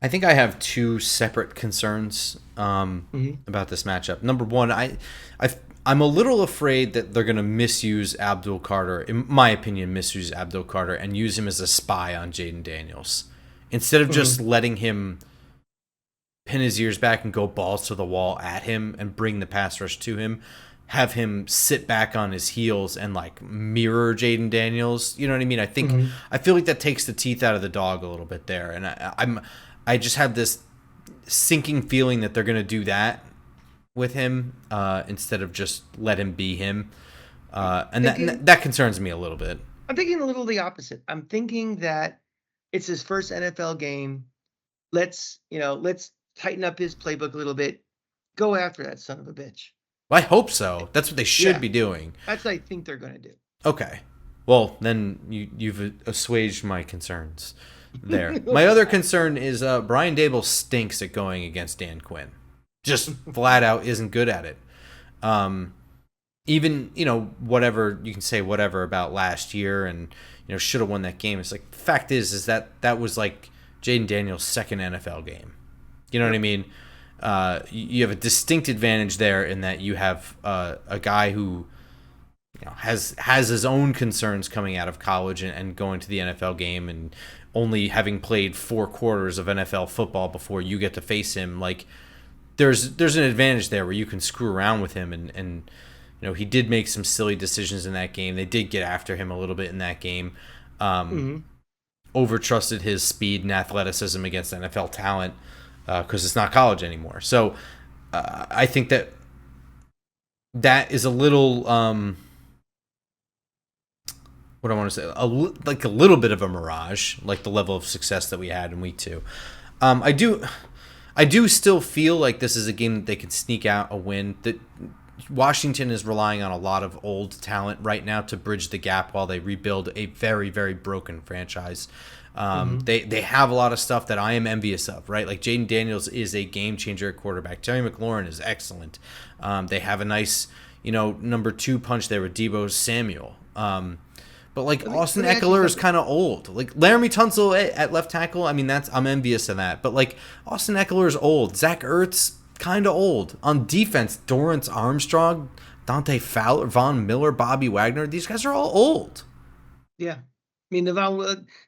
A: I think I have two separate concerns about this matchup. Number one, I'm a little afraid that they're going to misuse Abdul Carter, in my opinion, misuse Abdul Carter and use him as a spy on Jaden Daniels. Instead of just letting him pin his ears back and go balls to the wall at him and bring the pass rush to him, have him sit back on his heels and like mirror Jaden Daniels. You know what I mean? I think I feel like that takes the teeth out of the dog a little bit there, and I just have this sinking feeling that they're going to do that with him instead of just let him be him, and that concerns me a little bit.
B: I'm thinking a little the opposite. I'm thinking that it's his first NFL game. Let's tighten up his playbook a little bit. Go after that son of a bitch.
A: Well, I hope so. That's what they should be doing.
B: That's what I think they're going to do.
A: Okay. Well, then you've assuaged my concerns there. My other concern is Brian Dable stinks at going against Dan Quinn. Just flat out isn't good at it. Even, whatever, you can say whatever about last year and, should have won that game. It's like, the fact is that was like Jaden Daniels' second NFL game. You know what I mean? You have a distinct advantage there in that you have a guy who has his own concerns coming out of college and going to the NFL game and only having played 4 quarters of NFL football before you get to face him. Like there's an advantage there where you can screw around with him and he did make some silly decisions in that game. They did get after him a little bit in that game. Overtrusted his speed and athleticism against NFL talent because it's not college anymore. So I think that is a little what I want to say, a little bit of a mirage, like the level of success that we had in week 2. I do still feel like this is a game that they can sneak out a win. That Washington is relying on a lot of old talent right now to bridge the gap while they rebuild a very, very broken franchise. They have a lot of stuff that I am envious of, right? Like Jaden Daniels is a game changer at quarterback. Terry McLaurin is excellent. They have a nice, number 2 punch there with Deebo Samuel. But like Austin Eckler is kind of old. Like Laramie Tunsil at left tackle, I mean I'm envious of that. But like Austin Eckler is old. Zach Ertz kind of old. On defense, Dorrance Armstrong, Dante Fowler, Von Miller, Bobby Wagner, these guys are all old.
B: Yeah. I mean,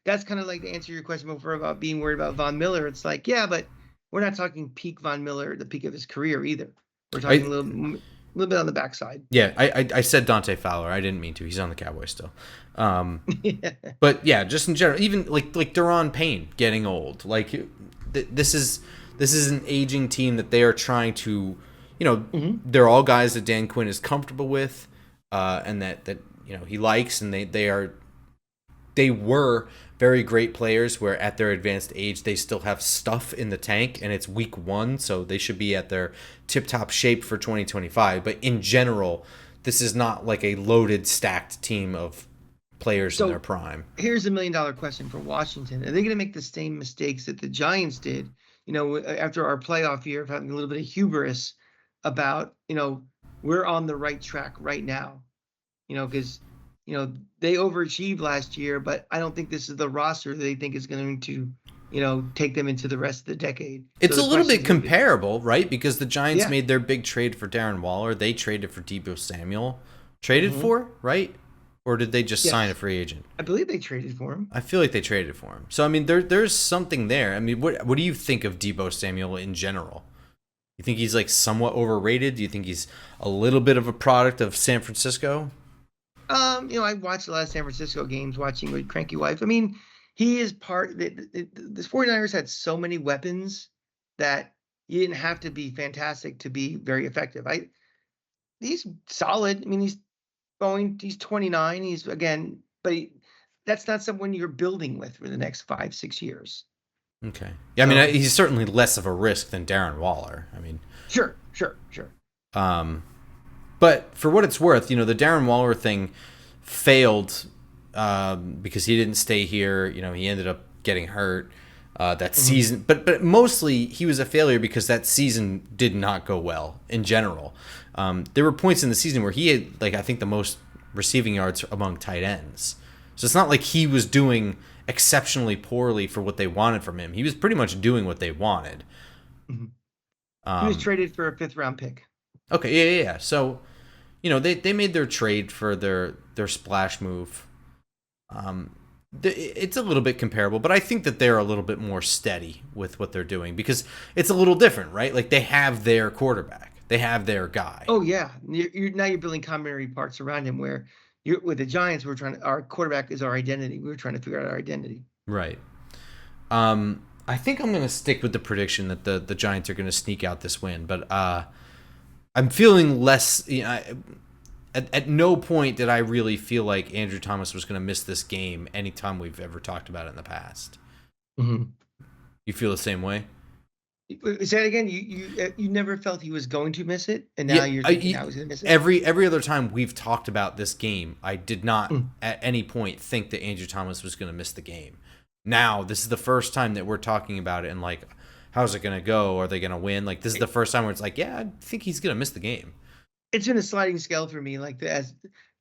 B: that's kind of like to answer your question before about being worried about Von Miller. It's like, yeah, but we're not talking peak Von Miller, the peak of his career either. We're talking a little bit on the backside.
A: Yeah, I said Dante Fowler. I didn't mean to. He's on the Cowboys still. But yeah, just in general, even like Daron Payne getting old. Like this is an aging team that they are trying to, they're all guys that Dan Quinn is comfortable with, and that he likes, and they were very great players where at their advanced age they still have stuff in the tank, and it's week 1, so they should be at their tip-top shape for 2025. But in general, this is not like a loaded, stacked team of players in their prime.
B: Here's a $1 million question for Washington. Are they going to make the same mistakes that the Giants did, after our playoff year of having a little bit of hubris about, we're on the right track right now, because they overachieved last year, but I don't think this is the roster they think is going to, take them into the rest of the decade.
A: It's a little bit comparable, right? Because the Giants made their big trade for Darren Waller. They traded for Deebo Samuel. For, right? Or did they just sign a free agent?
B: I believe they traded for him.
A: I feel like they traded for him. So, I mean, there's something there. I mean, what do you think of Deebo Samuel in general? You think he's like somewhat overrated? Do you think he's a little bit of a product of San Francisco?
B: I watched a lot of San Francisco games watching with Cranky wife. I mean, he is the 49ers had so many weapons that you didn't have to be fantastic to be very effective. He's solid. I mean, he's 29. He's again, but that's not someone you're building with for the next 5-6 years.
A: Okay. Yeah, I mean, he's certainly less of a risk than Darren Waller. I mean,
B: sure.
A: But for what it's worth, the Darren Waller thing failed because he didn't stay here. He ended up getting hurt that season. But mostly he was a failure because that season did not go well in general. There were points in the season where he had, I think the most receiving yards among tight ends. So it's not like he was doing exceptionally poorly for what they wanted from him. He was pretty much doing what they wanted.
B: Mm-hmm. He was traded for a 5th-round pick.
A: Okay, yeah. So, they made their trade for their splash move. It's a little bit comparable, but I think that they're a little bit more steady with what they're doing because it's a little different, right? Like they have their quarterback, they have their guy.
B: Oh yeah, you're building complementary parts around him. Where with the Giants, our quarterback is our identity. We were trying to figure out our identity.
A: Right. I think I'm going to stick with the prediction that the Giants are going to sneak out this win, but I'm feeling less. At no point did I really feel like Andrew Thomas was going to miss this game anytime we've ever talked about it in the past.
B: Mm-hmm.
A: You feel the same way?
B: Say that again. You never felt he was going to miss it, and now you're thinking now he's going to miss it.
A: Every other time we've talked about this game, I did not at any point think that Andrew Thomas was going to miss the game. Now this is the first time that we're talking about it, and how's it going to go? Are they going to win? This is the first time where it's yeah, I think he's going to miss the game.
B: It's been a sliding scale for me.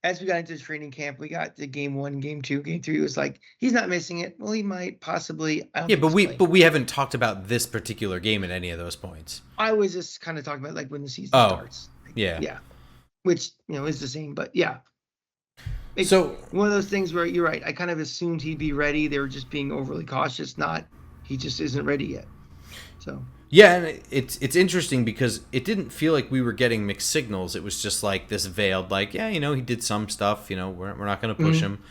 B: As we got into training camp, we got to game 1, game 2, game 3. It was he's not missing it. Well, he might possibly.
A: But we haven't talked about this particular game at any of those points.
B: I was just kind of talking about when the season starts.
A: Yeah.
B: Which is the same, but yeah. It's
A: so
B: one of those things where you're right. I kind of assumed he'd be ready. They were just being overly cautious. He just isn't ready yet. So.
A: Yeah, and it's interesting because it didn't feel like we were getting mixed signals. It was just this veiled, he did some stuff. We're not going to push him,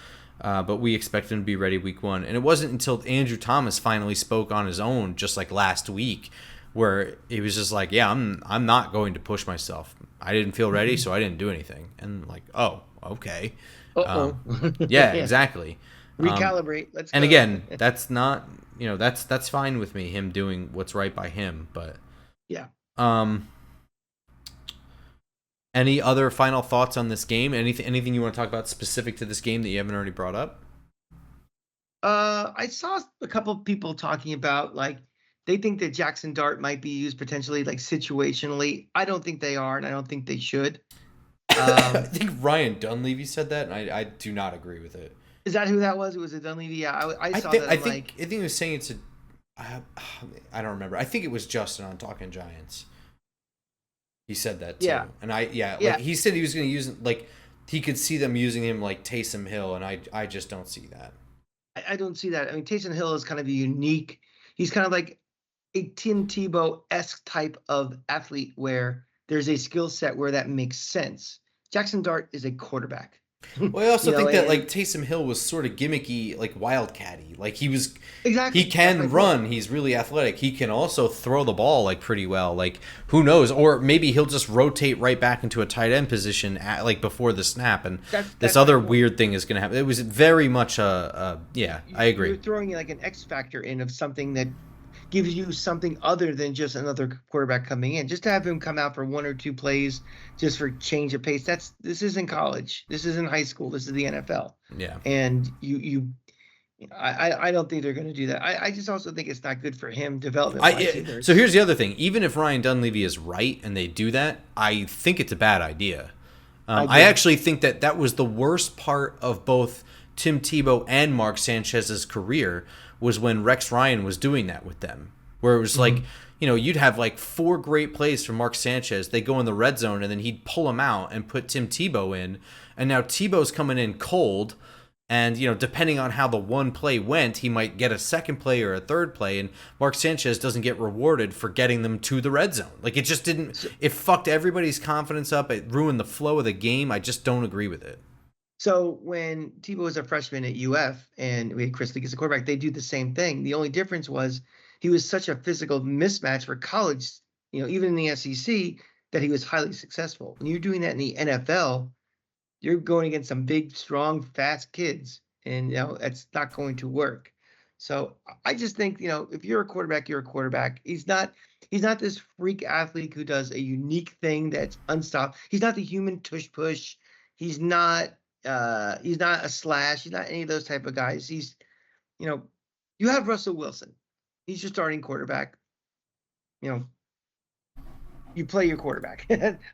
A: but we expect him to be ready week 1. And it wasn't until Andrew Thomas finally spoke on his own, just last week, where he was just yeah, I'm not going to push myself. I didn't feel ready, so I didn't do anything. And oh, okay. Yeah, exactly.
B: Recalibrate. Let's go.
A: And again, that's not. That's fine with me, him doing what's right by him, but
B: yeah.
A: Any other final thoughts on this game? Anything you want to talk about specific to this game that you haven't already brought up?
B: I saw a couple of people talking about they think that Jackson Dart might be used potentially situationally. I don't think they are, and I don't think they should.
A: I think Ryan Dunleavy said that, and I do not agree with it.
B: Is that who that was? Was it Dunleavy? Yeah, I saw that.
A: I think he was saying it's I don't remember. I think it was Justin on Talking Giants. He said that too.
B: Yeah.
A: And he said he was going to use he could see them using him like Taysom Hill, and I just don't see that.
B: I don't see that. I mean, Taysom Hill is kind of a unique. He's kind of like a Tim Tebow-esque type of athlete where there's a skill set where that makes sense. Jackson Dart is a quarterback.
A: Well, I also think that Taysom Hill was sort of gimmicky, wildcatty. He was
B: exactly.
A: He can run. He's really athletic. He can also throw the ball pretty well. Who knows? Or maybe he'll just rotate right back into a tight end position before the snap, and this other weird thing is going to happen. It was very much I agree.
B: You're throwing an X factor in of something that gives you something other than just another quarterback coming in. Just to have him come out for 1 or 2 plays just for change of pace. This isn't college. This isn't high school. This is the NFL.
A: Yeah.
B: And I don't think they're going to do that. I just also think it's not good for him development.
A: So here's the other thing. Even if Ryan Dunleavy is right and they do that, I think it's a bad idea. I actually think that was the worst part of both Tim Tebow and Mark Sanchez's career was when Rex Ryan was doing that with them, where it was you'd have 4 great plays from Mark Sanchez. They go in the red zone, and then he'd pull them out and put Tim Tebow in. And now Tebow's coming in cold, And, depending on how the one play went, he might get a second play or a third play, and Mark Sanchez doesn't get rewarded for getting them to the red zone. Like, it just didn't – it fucked everybody's confidence up. It ruined the flow of the game. I just don't agree with it.
B: So when Tebow was a freshman at UF and we had Chris Leak as a quarterback, they do the same thing. The only difference was he was such a physical mismatch for college, even in the SEC, that he was highly successful. When you're doing that in the NFL – you're going against some big, strong, fast kids, and that's not going to work. So I just think if you're a quarterback, you're a quarterback. He's not this freak athlete who does a unique thing that's unstoppable. He's not the human tush push. He's not a slash. He's not any of those type of guys. He's you have Russell Wilson. He's your starting quarterback. You play your quarterback.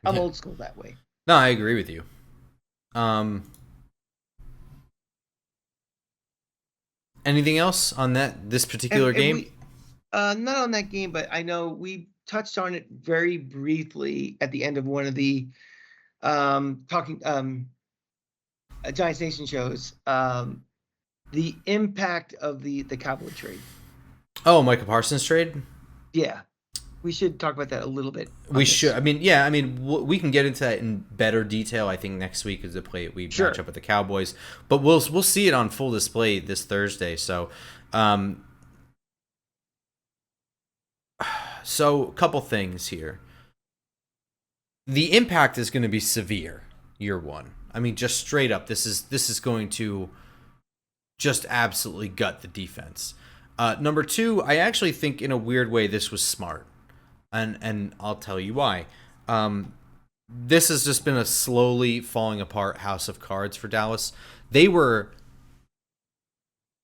B: I'm old school that way.
A: No, I agree with you. Anything else on this particular game?
B: Not on that game, but I know we touched on it very briefly at the end of one of the Giants Nation shows. The impact of the Cowboy trade.
A: Oh, Micah Parsons trade?
B: Yeah. We should talk about that a little bit.
A: We should. I mean, we can get into that in better detail. I think next week is the play we match up with the Cowboys, but we'll see it on full display this Thursday. So, a couple things here. The impact is going to be severe year one. I mean, just straight up, this is going to just absolutely gut the defense. Number two, I actually think in a weird way this was smart. And I'll tell you why. This has just been a slowly falling apart house of cards for Dallas.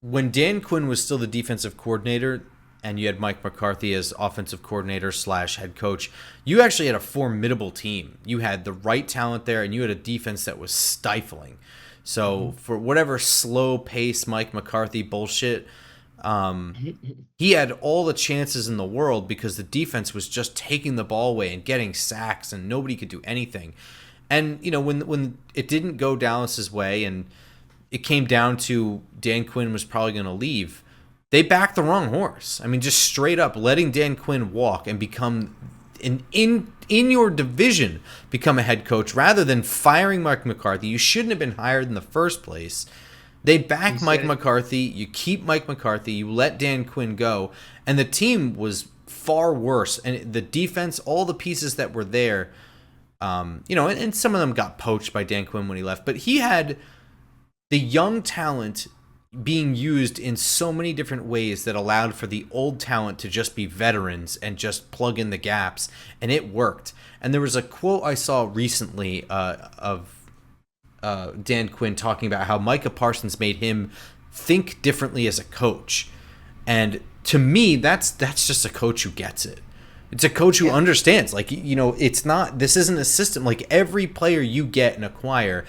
A: When Dan Quinn was still the defensive coordinator and you had Mike McCarthy as offensive coordinator / head coach, you actually had a formidable team. You had the right talent there and you had a defense that was stifling. So for whatever slow pace Mike McCarthy bullshit, he had all the chances in the world because the defense was just taking the ball away and getting sacks and nobody could do anything. And, when it didn't go Dallas's way and it came down to Dan Quinn was probably going to leave, they backed the wrong horse. I mean, just straight up letting Dan Quinn walk and become in your division, become a head coach rather than firing Mike McCarthy. You shouldn't have been hired in the first place. They back Mike McCarthy. You keep Mike McCarthy. You let Dan Quinn go. And the team was far worse. And the defense, all the pieces that were there, and some of them got poached by Dan Quinn when he left. But he had the young talent being used in so many different ways that allowed for the old talent to just be veterans and just plug in the gaps. And it worked. And there was a quote I saw recently of Dan Quinn talking about how Micah Parsons made him think differently as a coach. And to me, that's just a coach who gets it. It's a coach who understands. Like, this isn't a system. Like, every player you get and acquire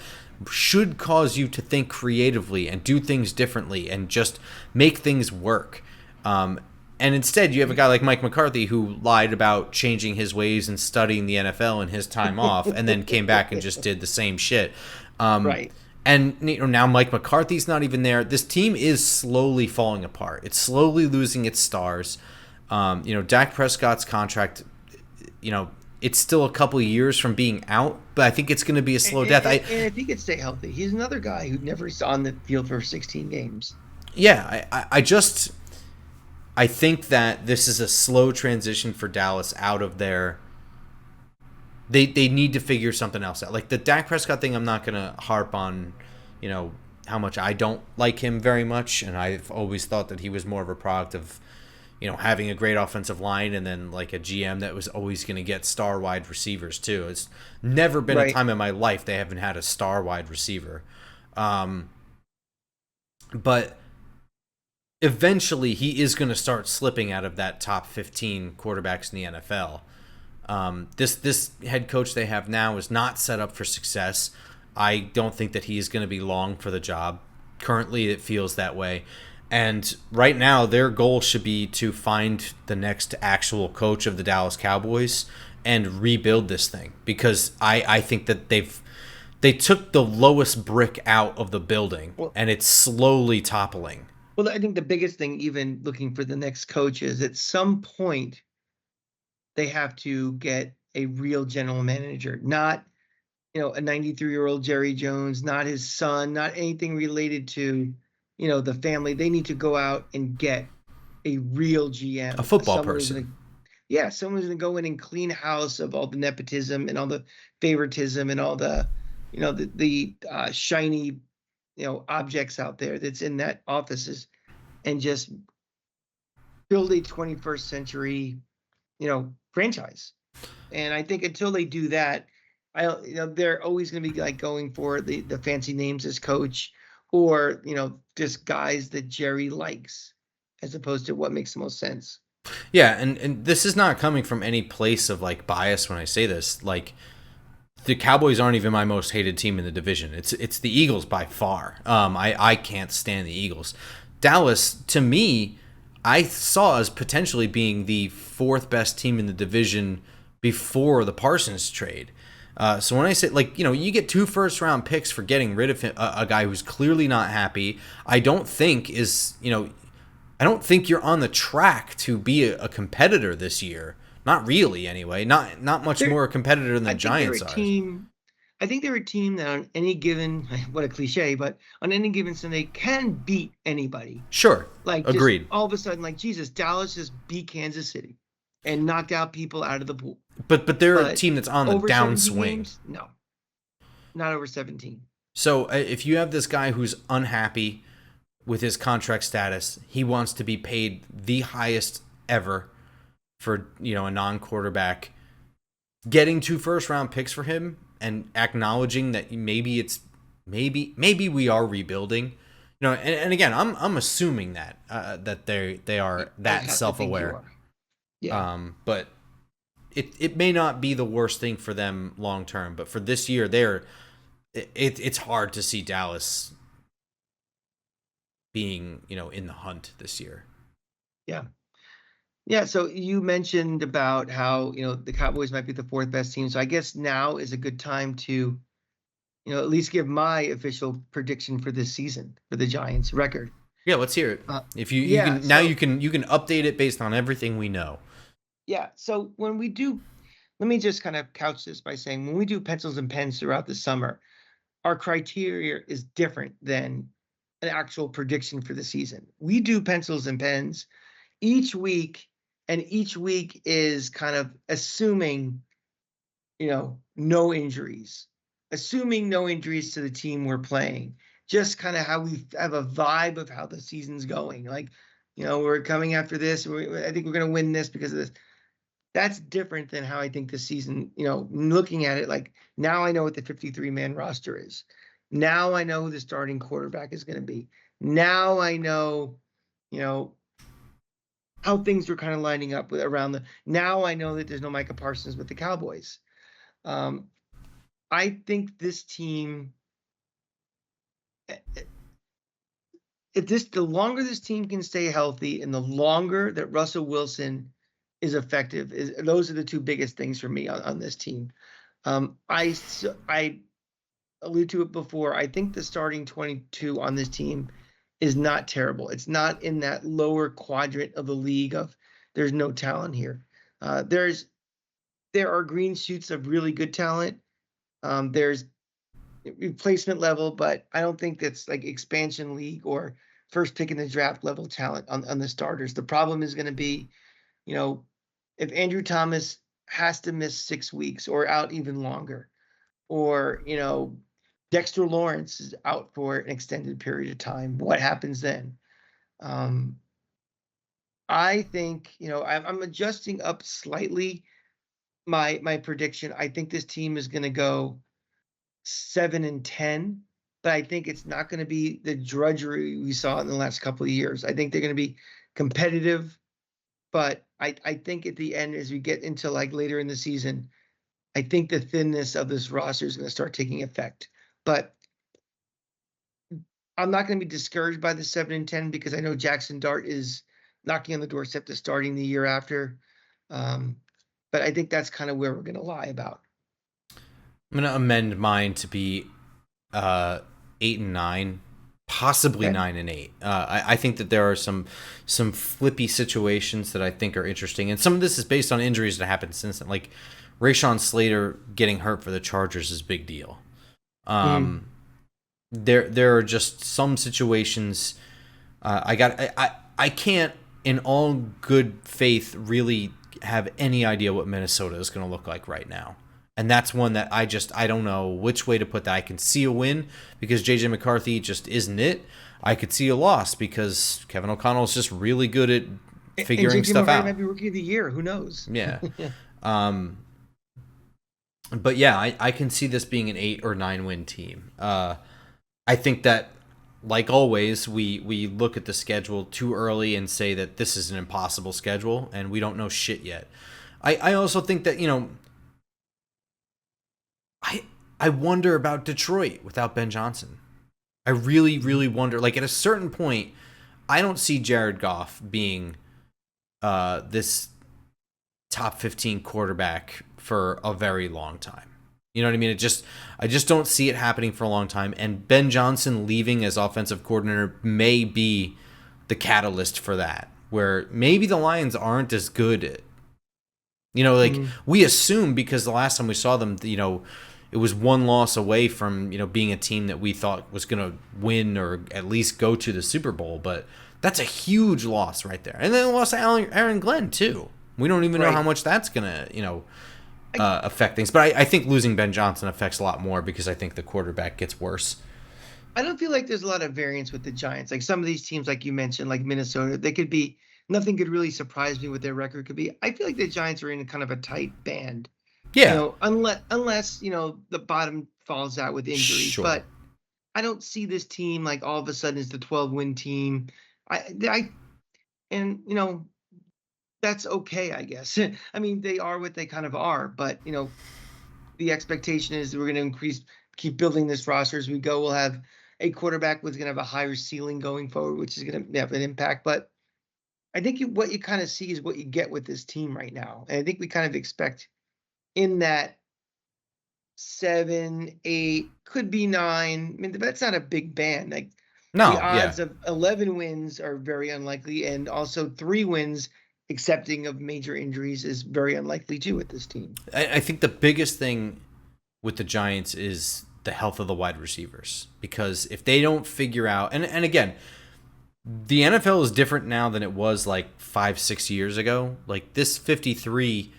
A: should cause you to think creatively and do things differently and just make things work. And instead, you have a guy like Mike McCarthy who lied about changing his ways and studying the NFL in his time off and then came back and just did the same shit. Right. And now Mike McCarthy's not even there. This team is slowly falling apart. It's slowly losing its stars. Dak Prescott's contract, it's still a couple of years from being out, but I think it's going to be a slow death.
B: And if he could stay healthy, he's another guy who never saw on the field for 16 games.
A: Yeah, I think that this is a slow transition for Dallas out of their. They need to figure something else out. Like the Dak Prescott thing, I'm not going to harp on, how much I don't like him very much, and I've always thought that he was more of a product of, having a great offensive line and then like a GM that was always going to get star wide receivers too. It's never been a time in my life they haven't had a star wide receiver. But eventually he is going to start slipping out of that top 15 quarterbacks in the NFL. This head coach they have now is not set up for success. I don't think that he is going to be long for the job. Currently, it feels that way. And right now, their goal should be to find the next actual coach of the Dallas Cowboys and rebuild this thing. Because I think that They took the lowest brick out of the building,
B: Well,
A: and it's slowly toppling.
B: well, I think the biggest thing, even looking for the next coach, is at some point they have to get a real general manager, not a 93-year-old Jerry Jones, not his son, not anything related to the family. They need to go out and get a real
A: A
B: GM,
A: football
B: someone who's
A: person.
B: gonna someone who's gonna go in and clean house of all the nepotism and all the favoritism and all the shiny objects out there that's in that offices, and just build a 21st century franchise. And I think until they do that, they're always going to be like going for the fancy names as coach, or just guys that Jerry likes, as opposed to what makes the most sense.
A: Yeah, and this is not coming from any place of like bias when I say this. Like the Cowboys aren't even my most hated team in the division. It's the Eagles by far. I can't stand the Eagles. Dallas, to me, I saw as potentially being the fourth best team in the division before the Parsons trade. So when I say, like, you get 2 first-round picks for getting rid of a guy who's clearly not happy, I don't think I don't think you're on the track to be a competitor this year. Not really, anyway. Not much
B: They're,
A: more a competitor than the
B: I think they're a
A: Giants are.
B: team. I think they're a team that on any given, what a cliche, but on any given Sunday can beat anybody.
A: Sure,
B: Like, just
A: agreed.
B: all of a sudden, like, Jesus, Dallas just beat Kansas City and knocked out people out of the pool.
A: But they're a
B: But
A: team that's on the
B: over 17
A: downswing.
B: games, no, not over 17.
A: So if you have this guy who's unhappy with his contract status, he wants to be paid the highest ever for a non-quarterback. Getting 2 first-round picks for him and acknowledging that maybe we are rebuilding. And again, I'm assuming that that they are that self-aware.
B: Yeah.
A: But it may not be the worst thing for them long term, but for this year, it's hard to see Dallas being in the hunt this year.
B: Yeah. Yeah. So you mentioned about how the Cowboys might be the fourth best team. So I guess now is a good time to at least give my official prediction for this season for the Giants record.
A: Yeah, let's hear it. If you
B: yeah,
A: can now,
B: so-
A: you can update it based on everything we know.
B: Yeah. So when we do, let me just kind of couch this by saying, when we do pencils and pens throughout the summer, our criteria is different than an actual prediction for the season. We do pencils and pens each week, and each week is kind of assuming, no injuries, to the team we're playing, just kind of how we have a vibe of how the season's going. Like, we're coming after this. I think we're going to win this because of this. That's different than how I think the season, looking at it, like, now I know what the 53-man roster is. Now I know who the starting quarterback is going to be. Now I know, how things are kind of lining up now I know that there's no Micah Parsons with the Cowboys. I think this team, the longer this team can stay healthy and the longer that Russell Wilson is effective, those are the 2 biggest things for me on this team. I alluded to it before. I think the starting 22 on this team is not terrible. It's not in that lower quadrant of the league of there's no talent here. There are green shoots of really good talent. There's replacement level, but I don't think that's like expansion league or first pick in the draft level talent on the starters. The problem is going to be, if Andrew Thomas has to miss 6 weeks or out even longer, or, Dexter Lawrence is out for an extended period of time, what happens then? I think, I'm adjusting up slightly my prediction. I think this team is going to go 7-10, but I think it's not going to be the drudgery we saw in the last couple of years. I think they're going to be competitive, but I think at the end, as we get into like later in the season, I think the thinness of this roster is going to start taking effect. But I'm not going to be discouraged by the 7-10 because I know Jackson Dart is knocking on the doorstep to starting the year after. But I think that's kind of where we're going to lie about.
A: I'm gonna amend mine to be 8-9, possibly
B: Okay.
A: 9-8. I think that there are some flippy situations that I think are interesting, and some of this is based on injuries that happened since then. Like Rashawn Slater getting hurt for the Chargers is a big deal.
B: Mhm.
A: There are just some situations. I can't in all good faith really have any idea what Minnesota is going to look like right now. And that's one that I don't know which way to put that. I can see a win because JJ McCarthy just isn't it. I could see a loss because Kevin O'Connell is just really good at
B: And
A: figuring
B: JJ
A: stuff
B: McCarthy
A: out.
B: might be rookie of the year. Who knows?
A: Yeah. Um, but yeah, I can see this being an 8 or 9 win team. I think that, like always, we look at the schedule too early and say that this is an impossible schedule, and we don't know shit yet. I also think that, I I wonder about Detroit without Ben Johnson. I really, really wonder. Like at a certain point, I don't see Jared Goff being this top 15 quarterback for a very long time. You know what I mean? I just don't see it happening for a long time. And Ben Johnson leaving as offensive coordinator may be the catalyst for that. Where maybe the Lions aren't as good at, like
B: Mhm.
A: we assume because the last time we saw them, it was one loss away from, being a team that we thought was going to win or at least go to the Super Bowl. But that's a huge loss right there. And then lost Aaron Glenn too. We don't even know how
B: Right.
A: much that's going to,
B: I,
A: affect things. But I think losing Ben Johnson affects a lot more because I think the quarterback gets worse.
B: I don't feel like there's a lot of variance with the Giants. Like some of these teams, like you mentioned, like Minnesota, they could be nothing could really surprise me what their record could be. I feel like the Giants are in a kind of a tight band,
A: Yeah,
B: unless the bottom falls out with injuries.
A: sure.
B: But I don't see this team like all of a sudden it's the 12-win team. I and that's okay, I guess. I mean, they are what they kind of are, but the expectation is we're going to keep building this roster as we go. We'll have a quarterback who's going to have a higher ceiling going forward, which is going to have an impact. But I think what you kind of see is what you get with this team right now, and I think we kind of expect in that 7, 8, could be 9. I mean, that's not a big band. Like the
A: No, yeah.
B: odds of 11 wins are very unlikely, and also 3 wins, accepting of major injuries, is very unlikely too with this team.
A: I think the biggest thing with the Giants is the health of the wide receivers. Because if they don't figure out, and again, the NFL is different now than it was like 5-6 years ago. Like this 53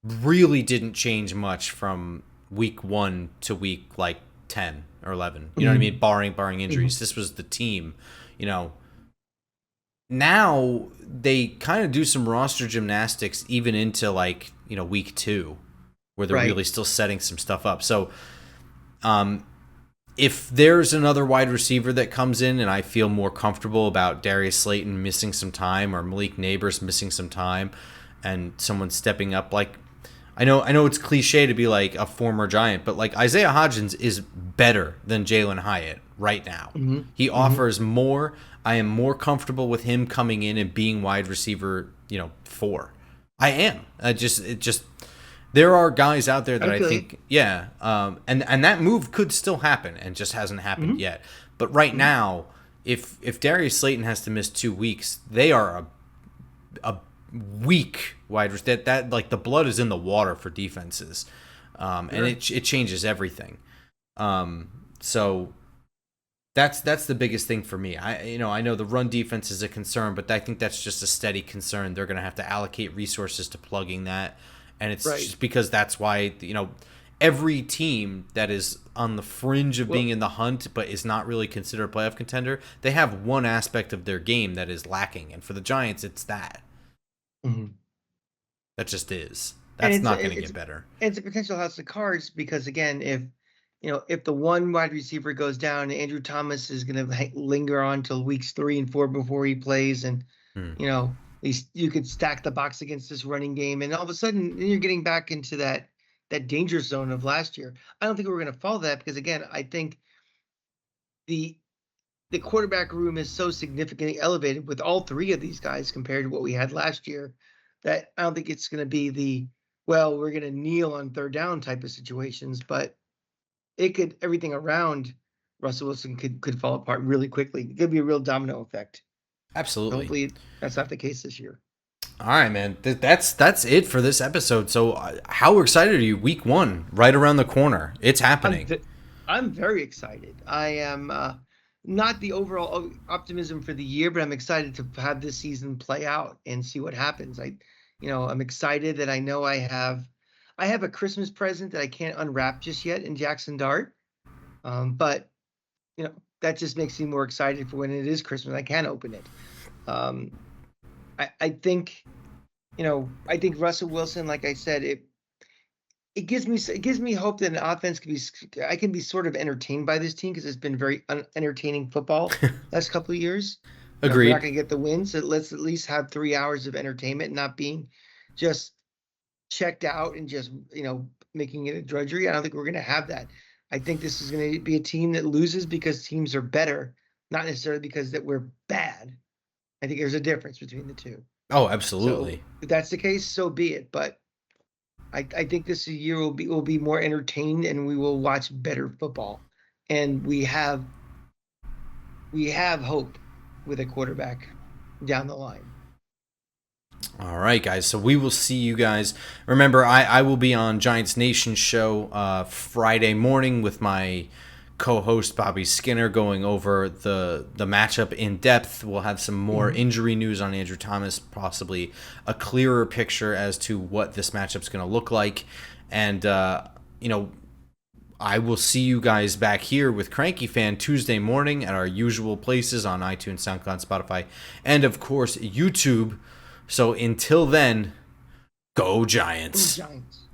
A: really didn't change much from week 1 to week like 10 or 11. You know what I mean?
B: Mhm.
A: Barring
B: Mhm.
A: injuries. This was the team, you know. Now they kind of do some roster gymnastics even into like, week 2 where they're really
B: Right.
A: still setting some stuff up. So, um if there's another wide receiver that comes in and I feel more comfortable about Darius Slayton missing some time or Malik Neighbors missing some time and someone stepping up, like I know it's cliche to be like a former Giant, but like Isaiah Hodgins is better than Jalen Hyatt right now.
B: Mhm.
A: He
B: Mhm.
A: offers more. I am more comfortable with him coming in and being wide receiver, 4. I am. It just there are guys out there that
B: I
A: I
B: feel you.
A: think, yeah, and that move could still happen and just hasn't happened
B: Mhm.
A: yet. But right
B: Mhm.
A: now, if Darius Slayton has to miss 2 weeks, they are a weak wide receiver. That like the blood is in the water for defenses, and
B: Sure.
A: it changes everything. So that's the biggest thing for me. I know the run defense is a concern, but I think that's just a steady concern. They're going to have to allocate resources to plugging that, and it's
B: Right.
A: just because that's why every team that is on the fringe of being
B: Well,
A: in the hunt but is not really considered a playoff contender, they have one aspect of their game that is lacking, and for the Giants, it's that.
B: mhm.
A: That just is.
B: And
A: That's not going to get better.
B: it's a potential house of cards because again, if the one wide receiver goes down, Andrew Thomas is going to linger on till weeks 3 and 4 before he plays, and
A: Hmm.
B: at least you could stack the box against this running game, and all of a sudden then you're getting back into that danger zone of last year. I don't think we're going to follow that because again, I think the the quarterback room is so significantly elevated with all 3 of these guys compared to what we had last year that I don't think it's going to be we're going to kneel on third down type of situations, but everything around Russell Wilson could fall apart really quickly. It could be a real domino effect.
A: Absolutely.
B: Hopefully that's not the case this year.
A: All right, man. That's it for this episode. So, how excited are you? Week 1, right around the corner. It's happening.
B: I'm very excited. I am not the overall optimism for the year, but I'm excited to have this season play out and see what happens. I'm excited that I know I have a Christmas present that I can't unwrap just yet in Jackson Dart. But that just makes me more excited for when it is Christmas. I can open it. I think Russell Wilson, like I said, it gives me hope that an offense I can be sort of entertained by this team, because it's been very entertaining football last couple of years.
A: Agreed.
B: We're not going to get the win, so let's at least have 3 hours of entertainment, not being just checked out and just making it a drudgery. I don't think we're going to have that. I think this is going to be a team that loses because teams are better, not necessarily because that we're bad. I think there's a difference between the two.
A: Oh, absolutely.
B: So if that's the case, so be it. But I think this year will be more entertained, and we will watch better football. And we have hope with a quarterback down the line.
A: All right, guys. So we will see you guys. Remember, I will be on Giants Nation show Friday morning with my co-host Bobby Skinner, going over the matchup in depth. We'll have some more injury news on Andrew Thomas, possibly a clearer picture as to what this matchup's going to look like. And I will see you guys back here with Cranky Fan Tuesday morning at our usual places on iTunes, SoundCloud, Spotify, and of course YouTube. So until then, go Giants.
B: Go Giants.